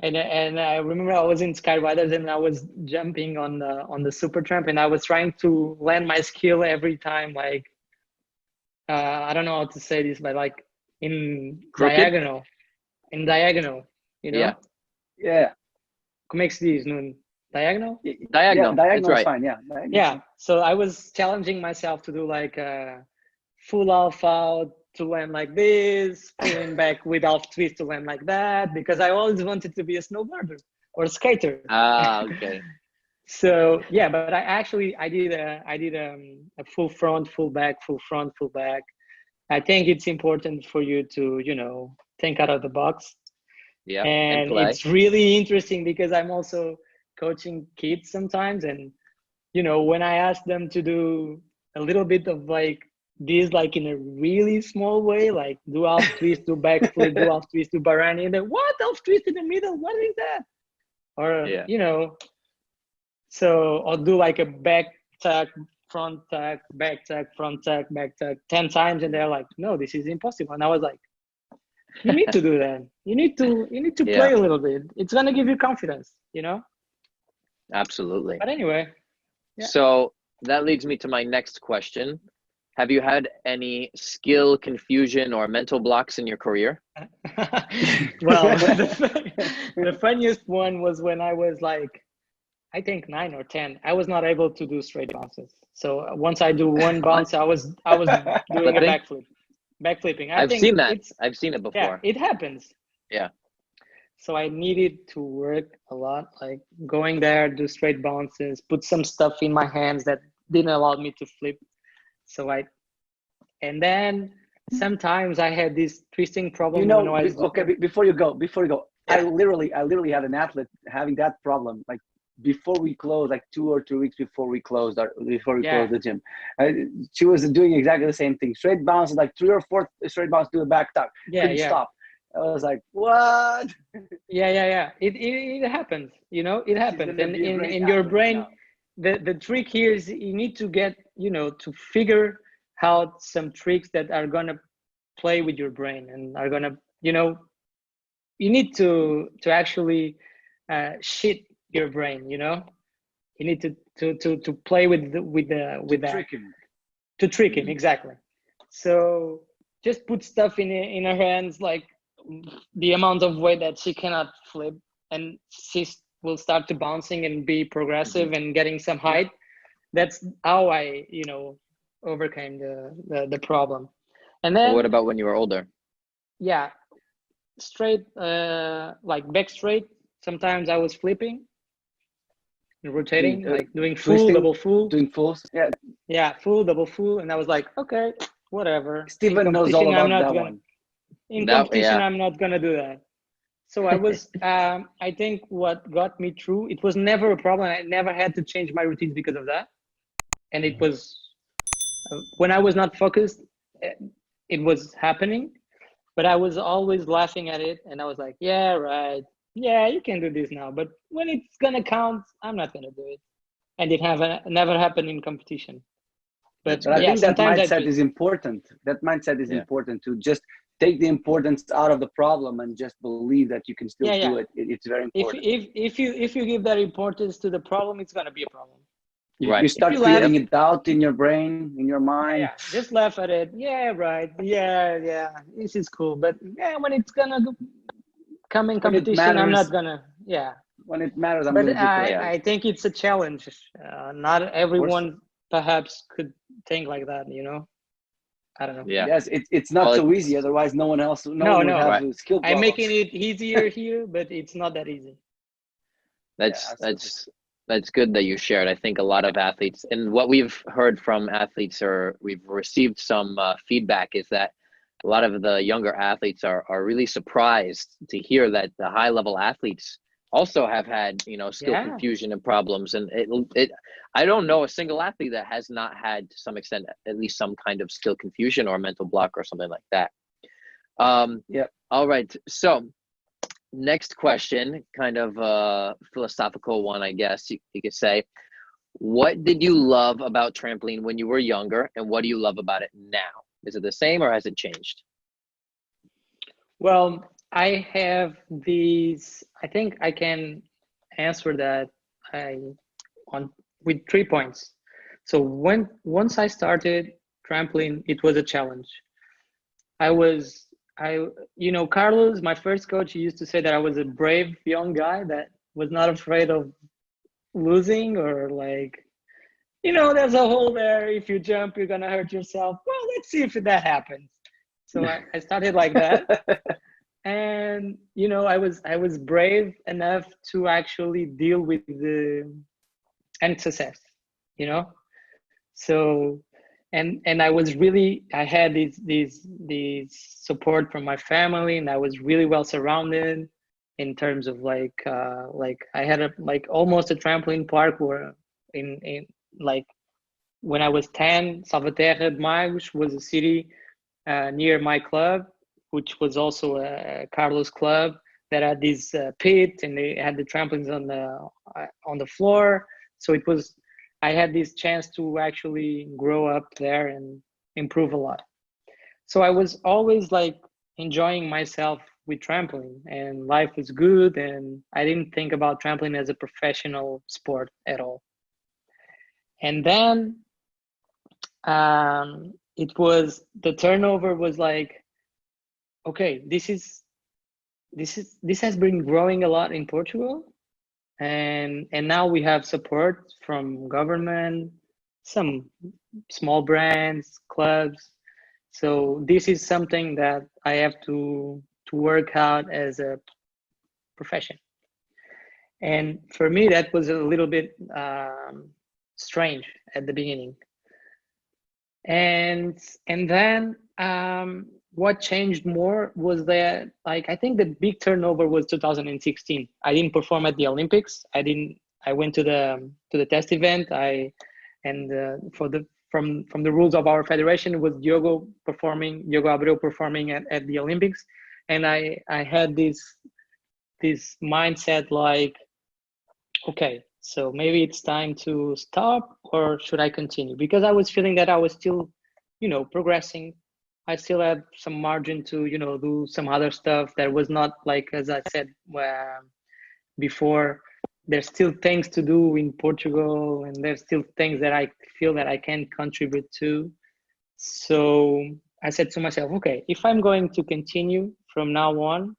And I remember I was in Skywriters and I was jumping on the super tramp and I was trying to land my skill every time, like I don't know how to say this, but like in Crooked? diagonal, you know. Yeah. Como é que se diz, Nuno? Diagonal? Diagonal. Yeah, diagonal That's right. is fine. Yeah. Yeah. So I was challenging myself to do like a full half out to land like this, pulling back with half twist to land like that, because I always wanted to be a snowboarder or a skater. Ah, okay. So yeah, but I did a full front, full back, full front, full back. I think it's important for you to, you know, think out of the box. Yeah. And it's really interesting because I'm also coaching kids sometimes, and you know, when I ask them to do a little bit of like this, like in a really small way, like do half twist, do backflip, do half twist, do barani, and then what, half twist in the middle? What is that? Or you know, so I'll do like a back tuck, front tuck, back tuck, front tuck, back tuck 10 times, and they're like, no, this is impossible. And I was like, you need to do that. You need to play a little bit. It's gonna give you confidence, you know. Absolutely. But anyway. Yeah. So that leads me to my next question. Have you had any skill confusion or mental blocks in your career? Well, the funniest one was when I was like, I think 9 or 10. I was not able to do straight bounces. So once I do one bounce, I was doing a backflip, backflipping. I've seen that. I've seen it before. Yeah, it happens. Yeah. So I needed to work a lot, like going there, do straight bounces, put some stuff in my hands that didn't allow me to flip. So and then sometimes I had this twisting problem. You know, before you go, yeah. I literally had an athlete having that problem. Like before we closed, like 2 or 3 weeks before we closed the gym, she was doing exactly the same thing. Straight bounce, like 3 or 4 straight bounce, do a back tuck. Couldn't stop. I was like, what? Yeah. It happens, you know, it happens. And in your brain, the trick here is you need to get, you know, to figure out some tricks that are going to play with your brain and are going to, you know, you need to actually shit your brain, you know. You need to play with that. To trick him, exactly. So just put stuff in her hands, like the amount of weight that she cannot flip, and she will start to bouncing and be progressive and getting some height. That's how I, you know, overcame the problem. And then what about when you were older? Yeah, straight, like back straight. Sometimes I was flipping and rotating, like doing full, twisting, double full. Doing fulls, yeah, full, double full, and I was like, okay, whatever. Steven knows all about that one. In competition, I'm not gonna do that. So I was, I think what got me through, it was never a problem. I never had to change my routines because of that. And it was, when I was not focused, it was happening, but I was always laughing at it. And I was like, yeah, right. Yeah, you can do this now. But when it's gonna count, I'm not gonna do it. And it never happened in competition. But I yeah, think that sometimes mindset is important. That mindset is important to just take the importance out of the problem and just believe that you can still do it. It's very important. If you give that importance to the problem, it's gonna be a problem. You start creating a doubt in your brain, in your mind. Yeah, just laugh at it. Yeah, right. Yeah. This is cool. But when it's gonna come in competition, I'm not gonna. Yeah. When it matters, I'm but gonna do great. I think it's a challenge. Not everyone perhaps could think like that. I don't know. Yeah. Yes, it's not so easy. Otherwise, no one would have the skill problems. I'm making it easier here, but it's not that easy. That's good that you shared. I think a lot of athletes, and what we've heard from athletes, or we've received some feedback, is that a lot of the younger athletes are really surprised to hear that the high level athletes also have had skill confusion and problems. And I don't know a single athlete that has not had, to some extent, at least some kind of skill confusion or mental block or something like that. All right, so next question, kind of a philosophical one, I guess you could say. What did you love about trampoline when you were younger, and what do you love about it now? Is it the same or has it changed? Well, I have these. I think I can answer that with 3 points. So once I started trampoline, it was a challenge. Carlos, my first coach, he used to say that I was a brave young guy that was not afraid of losing, or there's a hole there. If you jump, you're gonna hurt yourself. Well, let's see if that happens. So I started like that. And I was brave enough to actually deal with the success. So and I had these support from my family, and I was really well surrounded in terms of I had almost a trampoline park where in when I was 10, Salvaterra de Magos was a city near my club, which was also a Carlos club, that had this pit, and they had the trampolines on the floor. So I had this chance to actually grow up there and improve a lot. So I was always enjoying myself with trampoline, and life was good, and I didn't think about trampoline as a professional sport at all. And then the turnover was okay, this has been growing a lot in Portugal, and now we have support from government, some small brands, clubs. So this is something that I have to work out as a profession. And for me, that was a little bit strange at the beginning. And then what changed more was that I think the big turnover was 2016. I didn't perform at the Olympics. I went to the test event. From the rules of our federation, it was Diogo Abreu performing at the Olympics. And I had this mindset okay, so maybe it's time to stop, or should I continue? Because I was feeling that I was still, progressing. I still had some margin to, do some other stuff that was not as I said before, there's still things to do in Portugal, and there's still things that I feel that I can contribute to. So I said to myself, okay, if I'm going to continue from now on,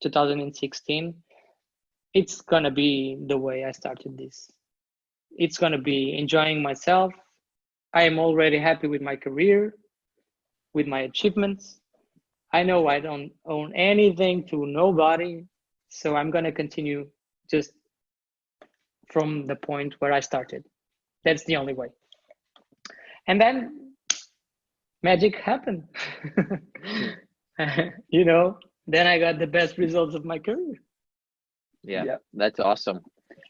2016, it's going to be the way I started this. It's going to be enjoying myself. I am already happy with my career, with my achievements. I know I don't own anything to nobody, so I'm going to continue just from the point where I started. That's the only way. And then magic happened. Then I got the best results of my career. Yeah. That's awesome.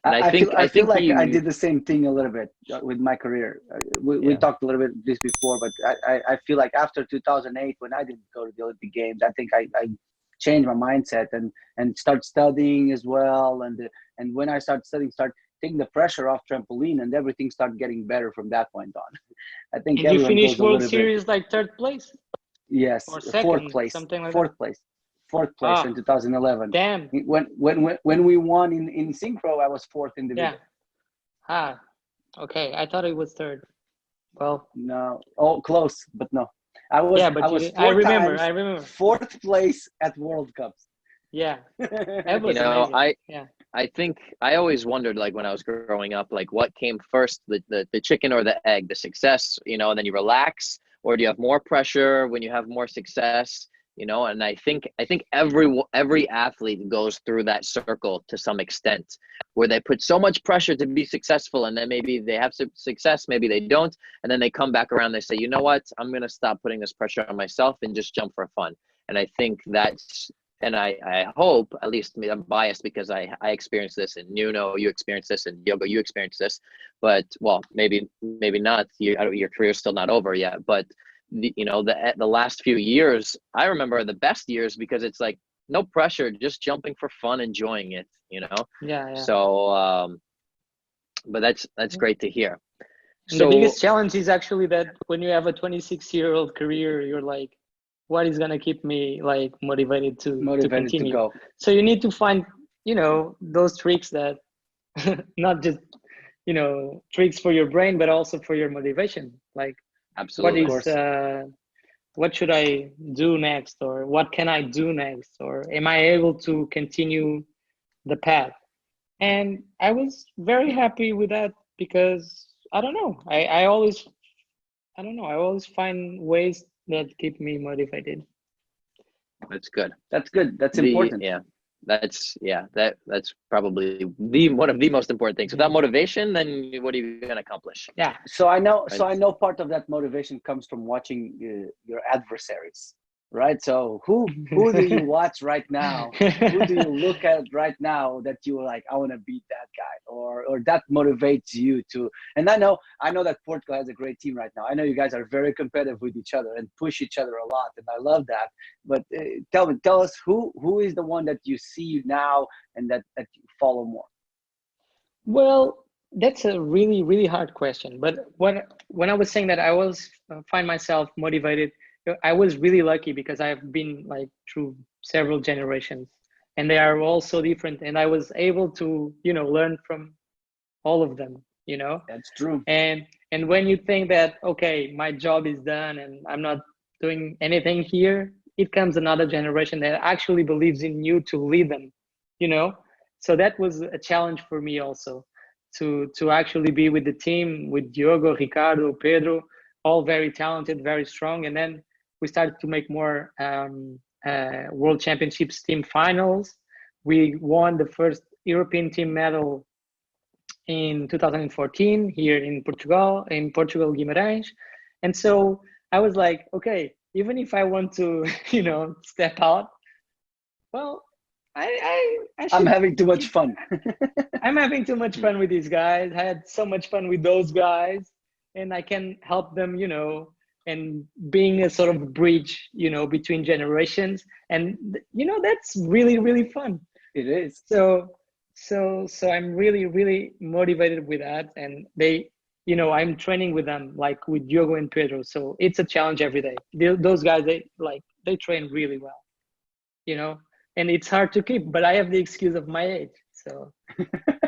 And I feel like I did the same thing a little bit with my career. We talked a little bit this before, but I feel like after 2008, when I didn't go to the Olympic Games, I think I changed my mindset and start studying as well. And when I started studying, take the pressure off trampoline, and everything started getting better from that point on. I think Did you everyone finish goes a World little bit. Series like third place Yes, or fourth second, place, something like fourth that? place, fourth place in Ah, 2011. damn. When we won in synchro, I was fourth individual. Yeah. Ah, okay. I thought it was third. Well, No, oh, close, but no. I yeah, but was I four remember. times I remember. fourth place at World Cups. Yeah, that You was know, amazing. Yeah. I think I always wondered, like when I was growing up, like what came first, the chicken or the egg, the success, you know, and then you relax, or do you have more pressure when you have more success, you know? And I think every athlete goes through that circle to some extent, where they put so much pressure to be successful, and then maybe they have success, maybe they don't, and then they come back around, they say, you know what, I'm gonna stop putting this pressure on myself and just jump for fun. And I think that's, and I hope, at least I'm biased because I experienced this, and Nuno, you experienced this, and Diogo, you experienced this, but well, maybe not. Your career's still not over yet, but you know, the last few years, I remember the best years because it's like no pressure, just jumping for fun, enjoying it, you know. Yeah, yeah. So, but that's great to hear. And the So biggest challenge is actually that when you have a 26-year-old career, you're like, what is gonna keep me like motivated to continue? go. So you need to find, you know, those tricks that not just, you know, tricks for your brain, but also for your motivation. Like, absolutely, what should I do next, or what can I do next, or am I able to continue the path? And I was very happy with that because I don't know. I always find ways that keep me motivated. that's good. That's good. That's important. That's probably one of the most important things. Without motivation, then what are you going to accomplish? Yeah. So I know part of that motivation comes from watching your adversaries, right? So who do you watch right now? Who do you look at right now that you're like, I want to beat that guy, or that motivates you to? And I know that Portugal has a great team right now. I know you guys are very competitive with each other and push each other a lot, and I love that. But tell us who is the one that you see now and that you follow more. Well, that's a really, really hard question. But when I was saying that I always find myself motivated, I was really lucky because I've been like through several generations, and they are all so different. And I was able to, you know, learn from all of them, you know. That's true. And when you think that, okay, my job is done and I'm not doing anything here, it comes another generation that actually believes in you to lead them, you know. So that was a challenge for me also, to actually be with the team, with Diogo, Ricardo, Pedro, all very talented, very strong. And then we started to make more World Championships team finals. We won the first European team medal in 2014 here in Portugal, Guimarães. And so I was like, okay, even if I want to, you know, step out, well, I'm having too much fun. I'm having too much fun with these guys. I had so much fun with those guys, and I can help them, you know, and being a sort of bridge, you know, between generations. And, you know, that's really, really fun. It is. So I'm really, really motivated with that. And they, you know, I'm training with them, like with Diogo and Pedro. So it's a challenge every day. Those guys, they train really well, you know, and it's hard to keep, but I have the excuse of my age. So,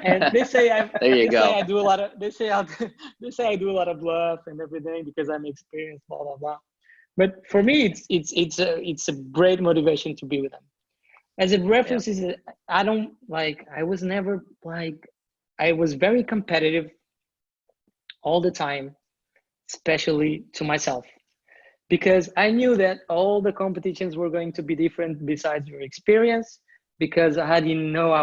and they say I do a lot of bluff and everything because I'm experienced, blah, blah, blah. But for me, it's a great motivation to be with them. As a reference, I was never like, I was very competitive all the time, especially to myself, because I knew that all the competitions were going to be different besides your experience, because I didn't know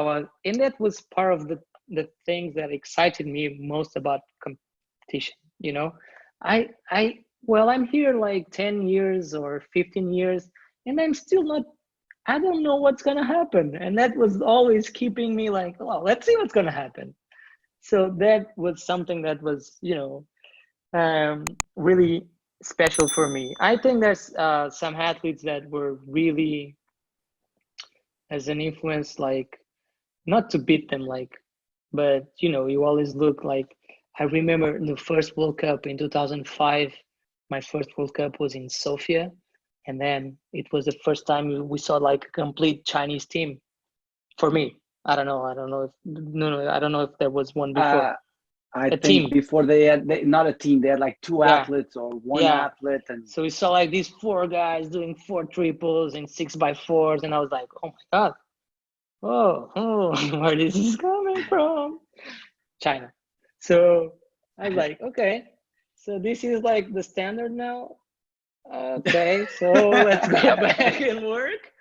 and that was part of the things that excited me most about competition. You know, I'm here like 10 years or 15 years, and I'm still not, I don't know what's going to happen. And that was always keeping me like, well, let's see what's going to happen. So that was something that was, you know, really special for me. I think there's some athletes that were really as an influence, like, not to beat them, like but you always look like. I remember the first World Cup in 2005. My first World Cup was in Sofia, and then it was the first time we saw like a complete Chinese team. For me, I don't know. I don't know if no, I don't know if there was one before. I A think team. before they had not a team, they had like two Yeah. athletes or one Yeah. athlete, and So we saw like these 4 guys doing 4 triples and 6x4s, and I was like, oh my god, where this is coming from? China. So I was like, okay, so this is like the standard now. Okay, so let's go back and work.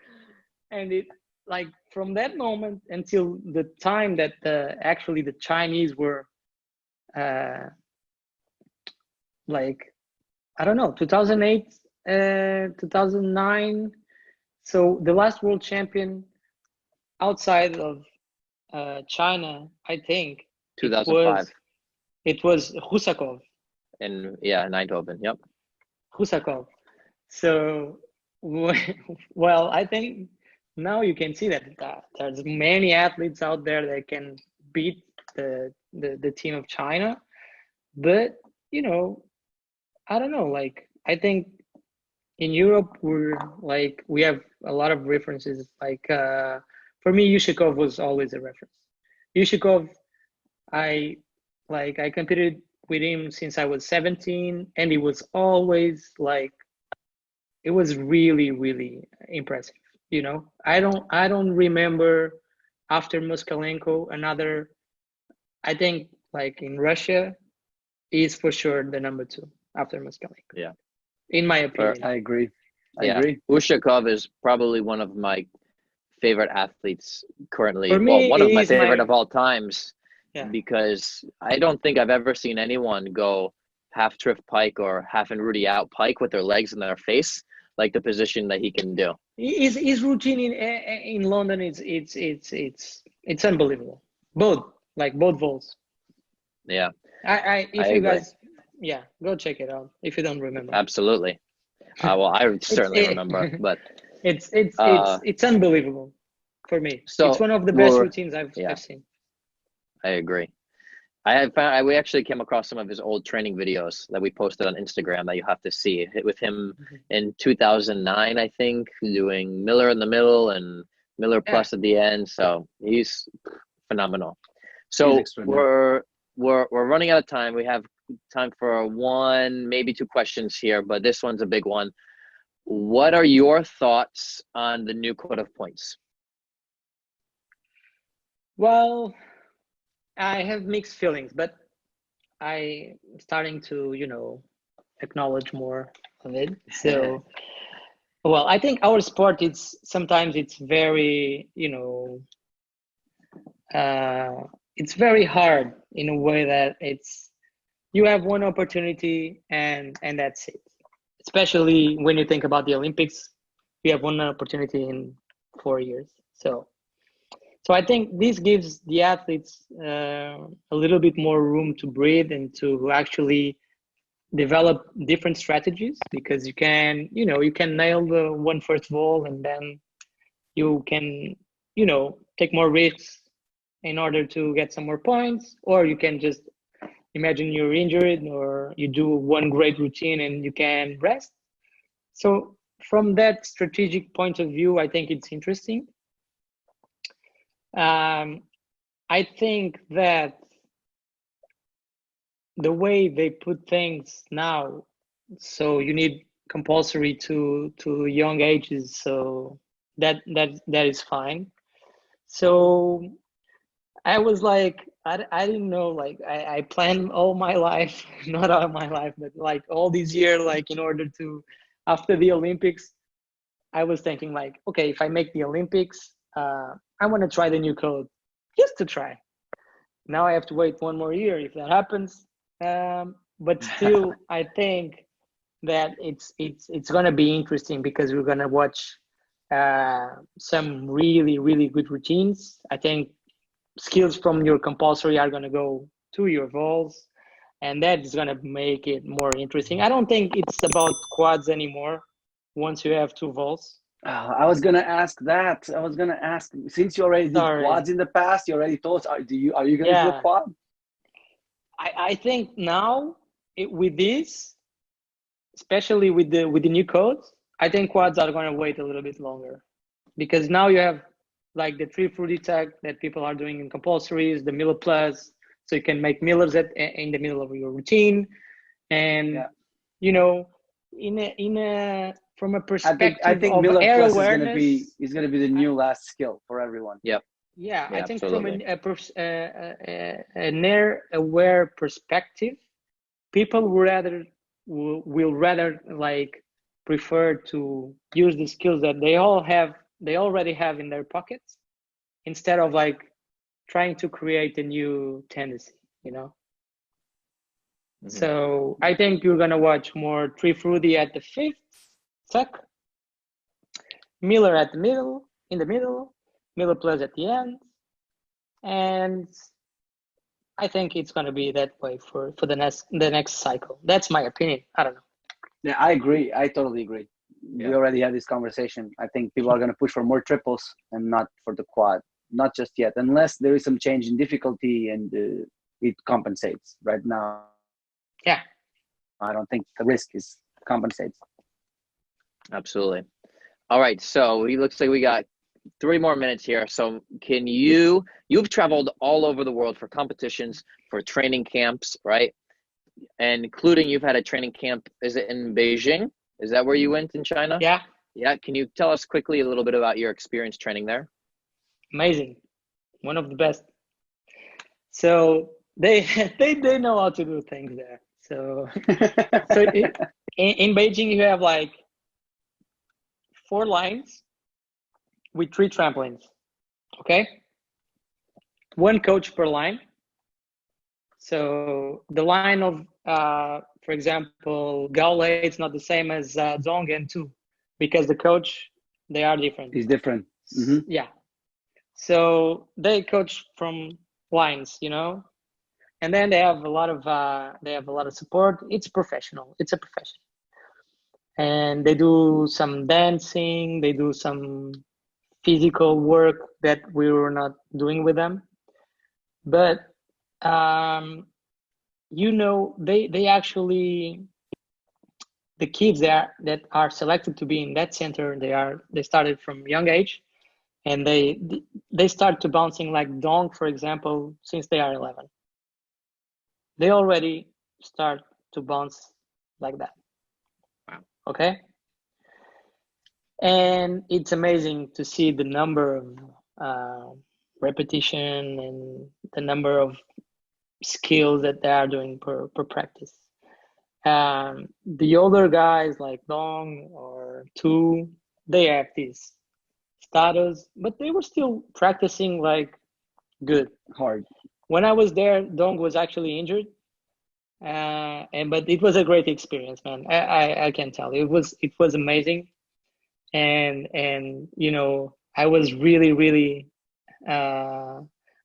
And it like from that moment until the time that actually the Chinese were like, I don't know, 2008, 2009. So the last world champion outside of China, I think 2005. It was Husakov. In Eindhoven. Yep. Husakov. So, well, I think now you can see that there's many athletes out there that can beat the team of China, but I don't know. Like, I think in Europe we have a lot of references. Like for me, Yushikov was always a reference. Yushikov, I competed with him since I was 17, and it was always like, it was really, really impressive. I don't remember after Moskalenko another. I think like in Russia is for sure the number 2 after Moskalenko. Yeah. In my opinion. I agree. I agree. Ushakov is probably one of my favorite athletes currently. For me, one of my favorite of all times. Yeah. Because I don't think I've ever seen anyone go half drift pike or half and Rudy out pike with their legs in their face, like the position that he can do. His routine in London it's unbelievable. Both vols. Yeah. If you guys, yeah, go check it out if you don't remember. Absolutely. Well, I certainly remember, but it's unbelievable for me. So it's one of the best routines I've seen. I agree. We actually came across some of his old training videos that we posted on Instagram that you have to see, with him in 2009, I think, doing Miller in the middle and Miller plus at the end. So he's phenomenal. So we're running out of time. We have time for 1, maybe 2 questions here, but this one's a big one. What are your thoughts on the new code of points? Well, I have mixed feelings, but I'm starting to, acknowledge more of it. So, well, I think our sport, sometimes it's very, it's very hard in a way that you have one opportunity and that's it. Especially when you think about the Olympics, you have one opportunity in 4 years. So I think this gives the athletes a little bit more room to breathe and to actually develop different strategies, because you can nail the one first ball, and then you can, take more risks in order to get some more points, or you can just imagine you're injured or you do one great routine and you can rest. So from that strategic point of view, I think it's interesting. I think that the way they put things now, so you need compulsory to young ages, so that is fine. So I was like, I didn't know, like I planned all my life, not all my life, but like all these years, like in order to, after the Olympics, I was thinking like, okay, if I make the Olympics, I want to try the new code, just to try. Now I have to wait 1 more year if that happens. But still, I think that it's gonna be interesting, because we're gonna watch some really, really good routines. I think skills from your compulsory are gonna go to your vols, and that is gonna make it more interesting. I don't think it's about quads anymore once you have 2 vols. I was gonna ask that. I was gonna ask, since you already did Sorry. quads in the past, you already told us, are you gonna do a Yeah. quad? I think now with this, especially with the new codes, I think quads are going to wait a little bit longer, because now you have like the 340 tag that people are doing in compulsories, the Miller Plus, so you can make Millers in the middle of your routine, and Yeah. you know, in a from a perspective I think of Miller air Plus awareness, is gonna be the new last skill for everyone. Yep. yeah, Yeah, I think absolutely. from an air aware perspective, people will rather like prefer to use the skills that they already have in their pockets, instead of like trying to create a new tendency, you know. Mhm. So I think you're gonna watch more Tree Fruity at the fifth tuck, Miller at the middle, in the middle, Miller Plus at the end, and I think it's gonna be that way for the next cycle. That's my opinion. I don't know. Yeah, I agree. I totally agree. Yeah. We already had this conversation. I think people are gonna push for more triples and not for the quad, not just yet, unless there is some change in difficulty and it compensates. Right now, Yeah. Mm-hmm. I don't think the risk is compensates. Absolutely. All right, so it looks like we got 3 more minutes here. So you've traveled all over the world for competitions, for training camps, right? And including you've had a training camp, is it in Beijing? Is that where you went in China? Yeah. Yeah, can you tell us quickly a little bit about your experience training there? Amazing. One of the best. So they they know how to do things there. So in Beijing you have like 4 lines with 3 trampolines. Okay? 1 coach per line. So the line of for example, Gaole, it's not the same as Zong and Tu, because the coach, they are different. It's different. Mm-hmm. Yeah. So they coach from lines, you know, and then they have a lot of support. It's professional. It's a profession, and they do some dancing. They do some physical work that we were not doing with them, but you know, they actually, the kids that are selected to be in that center, they started from young age, and they start to bouncing like Dong, for example, since they are 11. They already start to bounce like that. Wow. Okay. And it's amazing to see the number of repetition and the number of skills that they are doing per practice. The older guys like Dong or Tu, they have this status, but they were still practicing like good. Hard. When I was there, Dong was actually injured, but it was a great experience, man. I can tell it was amazing, and you know, I was really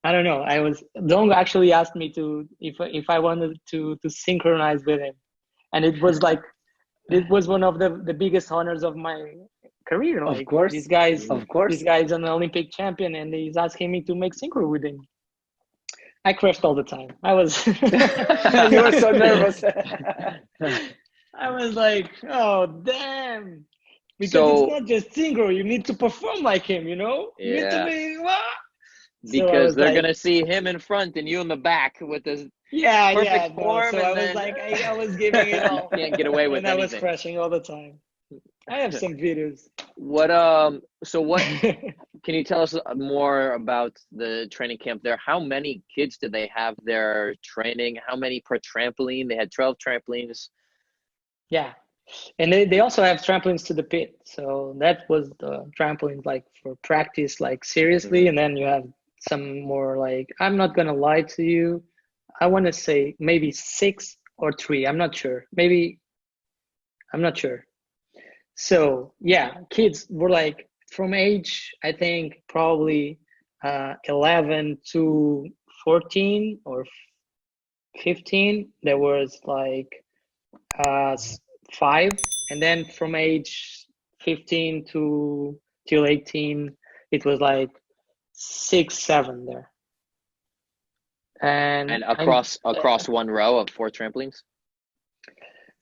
I don't know. Dong actually asked me to if I wanted to synchronize with him, and it was like it was one of the biggest honors of my career. Of Like course. this guy's Of course. this guy's an Olympic champion, and he's asking me to make synchro with him. I crashed all the time. I was You were so nervous. I was like, oh damn. Because So- it's not just synchro, you need to perform like him, you know? You need to Yeah. be what? Because they're gonna see him in front and you in the back with this perfect form, So and I was then like, I was giving it all. can't get away with and I was anything. crashing all the time. I have some videos. What can you tell us more about the training camp there? How many kids did they have there training? How many per trampoline? They had 12 trampolines. Yeah. And they also have trampolines to the pit. So that was the trampolines like for practice, like seriously. And then you have some more like, I'm not going to lie to you. I want to say maybe 6 or 3. I'm not sure. I'm not sure. So yeah, kids were like from age, I think probably 11 to 14 or 15. There was like 5, and then from age 15 to till 18, it was like 6, 7 there. And across one row of 4 trampolines?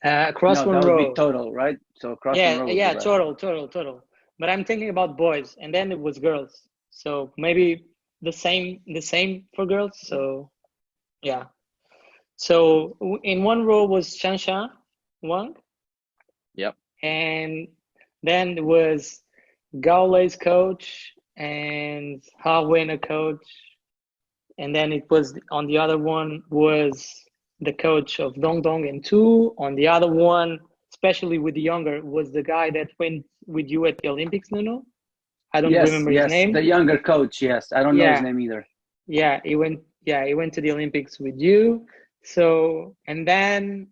Across No, one that would row. be total, right? So across one row. Yeah, total. But I'm thinking about boys, and then it was girls. So maybe the same for girls. So yeah. So in one row was Shansha Wang. Yep. And then there was Gaulei's coach and Harwin a coach. And then it was on the other one was the coach of Dong Dong and two. On the other one, especially with the younger, was the guy that went with you at the Olympics, Nuno. I don't remember his name. The younger coach. Yes, I don't know his name either. Yeah, he went to the Olympics with you. So, and then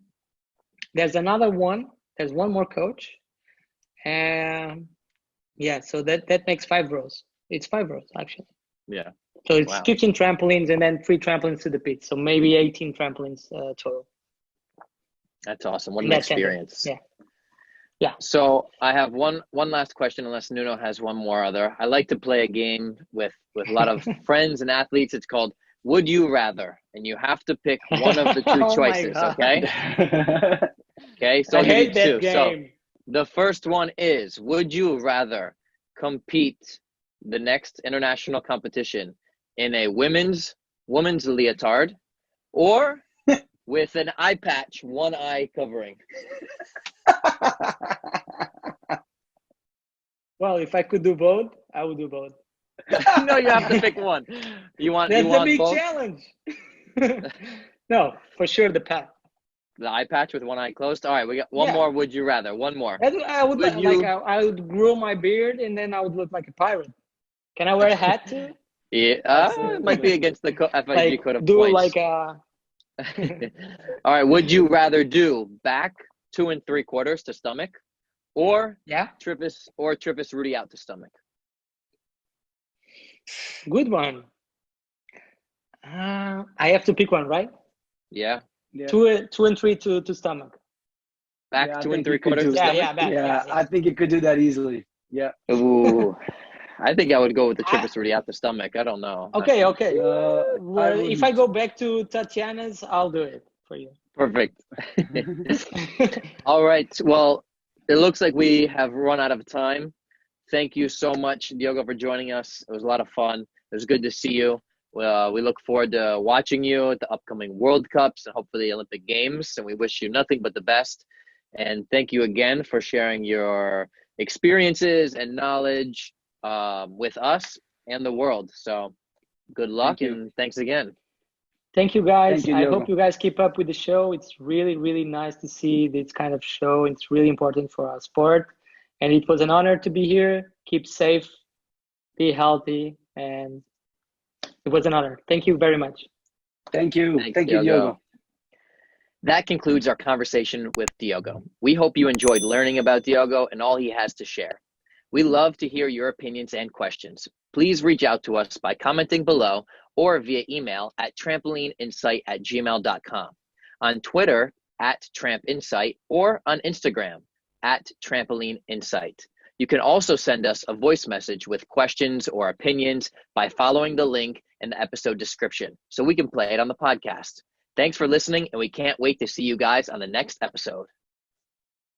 there's another one. There's one more coach. And so that makes 5 rows. It's 5 rows actually. Yeah. So it's 15 trampolines and then 3 trampolines to the pit. So maybe 18 trampolines total. That's awesome. What an experience. Yeah. So I have one last question, unless Nuno has one more other. I like to play a game with a lot of friends and athletes. It's called Would You Rather? And you have to pick one of the 2 choices, okay? Okay, so I I'll give you hate that 2. game. So the first one is, would you rather compete the next international competition in a women's leotard or with an eye patch, one eye covering? Well, if I could do both, I would do both. No, you have to pick one. That's the big both? challenge. No, for sure the patch. The eye patch with one eye closed. All right, we got one more. Would you rather? One more. I would I would grow my beard and then I would look like a pirate. Can I wear a hat too? Yeah, it might be against the FIG code of do points. like a. All right. Would you rather do back 2 3/4 to stomach, or Trippus Rudy out to stomach? Good one. I have to pick one, right? Yeah. 2 and 3 to stomach. Back 2 3/4. Back. I think you could do that easily. Yeah. Ooh. I think I would go with the Trippus Rudy out the stomach. I don't know. Okay. If I go back to Tatiana's, I'll do it for you. Perfect. All right. Well, it looks like we have run out of time. Thank you so much, Diogo, for joining us. It was a lot of fun. It was good to see you. We look forward to watching you at the upcoming World Cups and hopefully Olympic Games. And we wish you nothing but the best. And thank you again for sharing your experiences and knowledge with us and the world. So good luck and thanks again. Thank you, guys. Thank you, I Diogo. hope you guys keep up with the show. It's really, really nice to see this kind of show. It's really important for our sport. And it was an honor to be here. Keep safe, be healthy, and it was an honor. Thank you very much. Thank you. Thanks, Thank you, Diogo. That concludes our conversation with Diogo. We hope you enjoyed learning about Diogo and all he has to share. We love to hear your opinions and questions. Please reach out to us by commenting below or via email at trampolineinsight@gmail.com, on Twitter @trampinsight, or on Instagram @trampolineinsight. You can also send us a voice message with questions or opinions by following the link in the episode description so we can play it on the podcast. Thanks for listening, and we can't wait to see you guys on the next episode.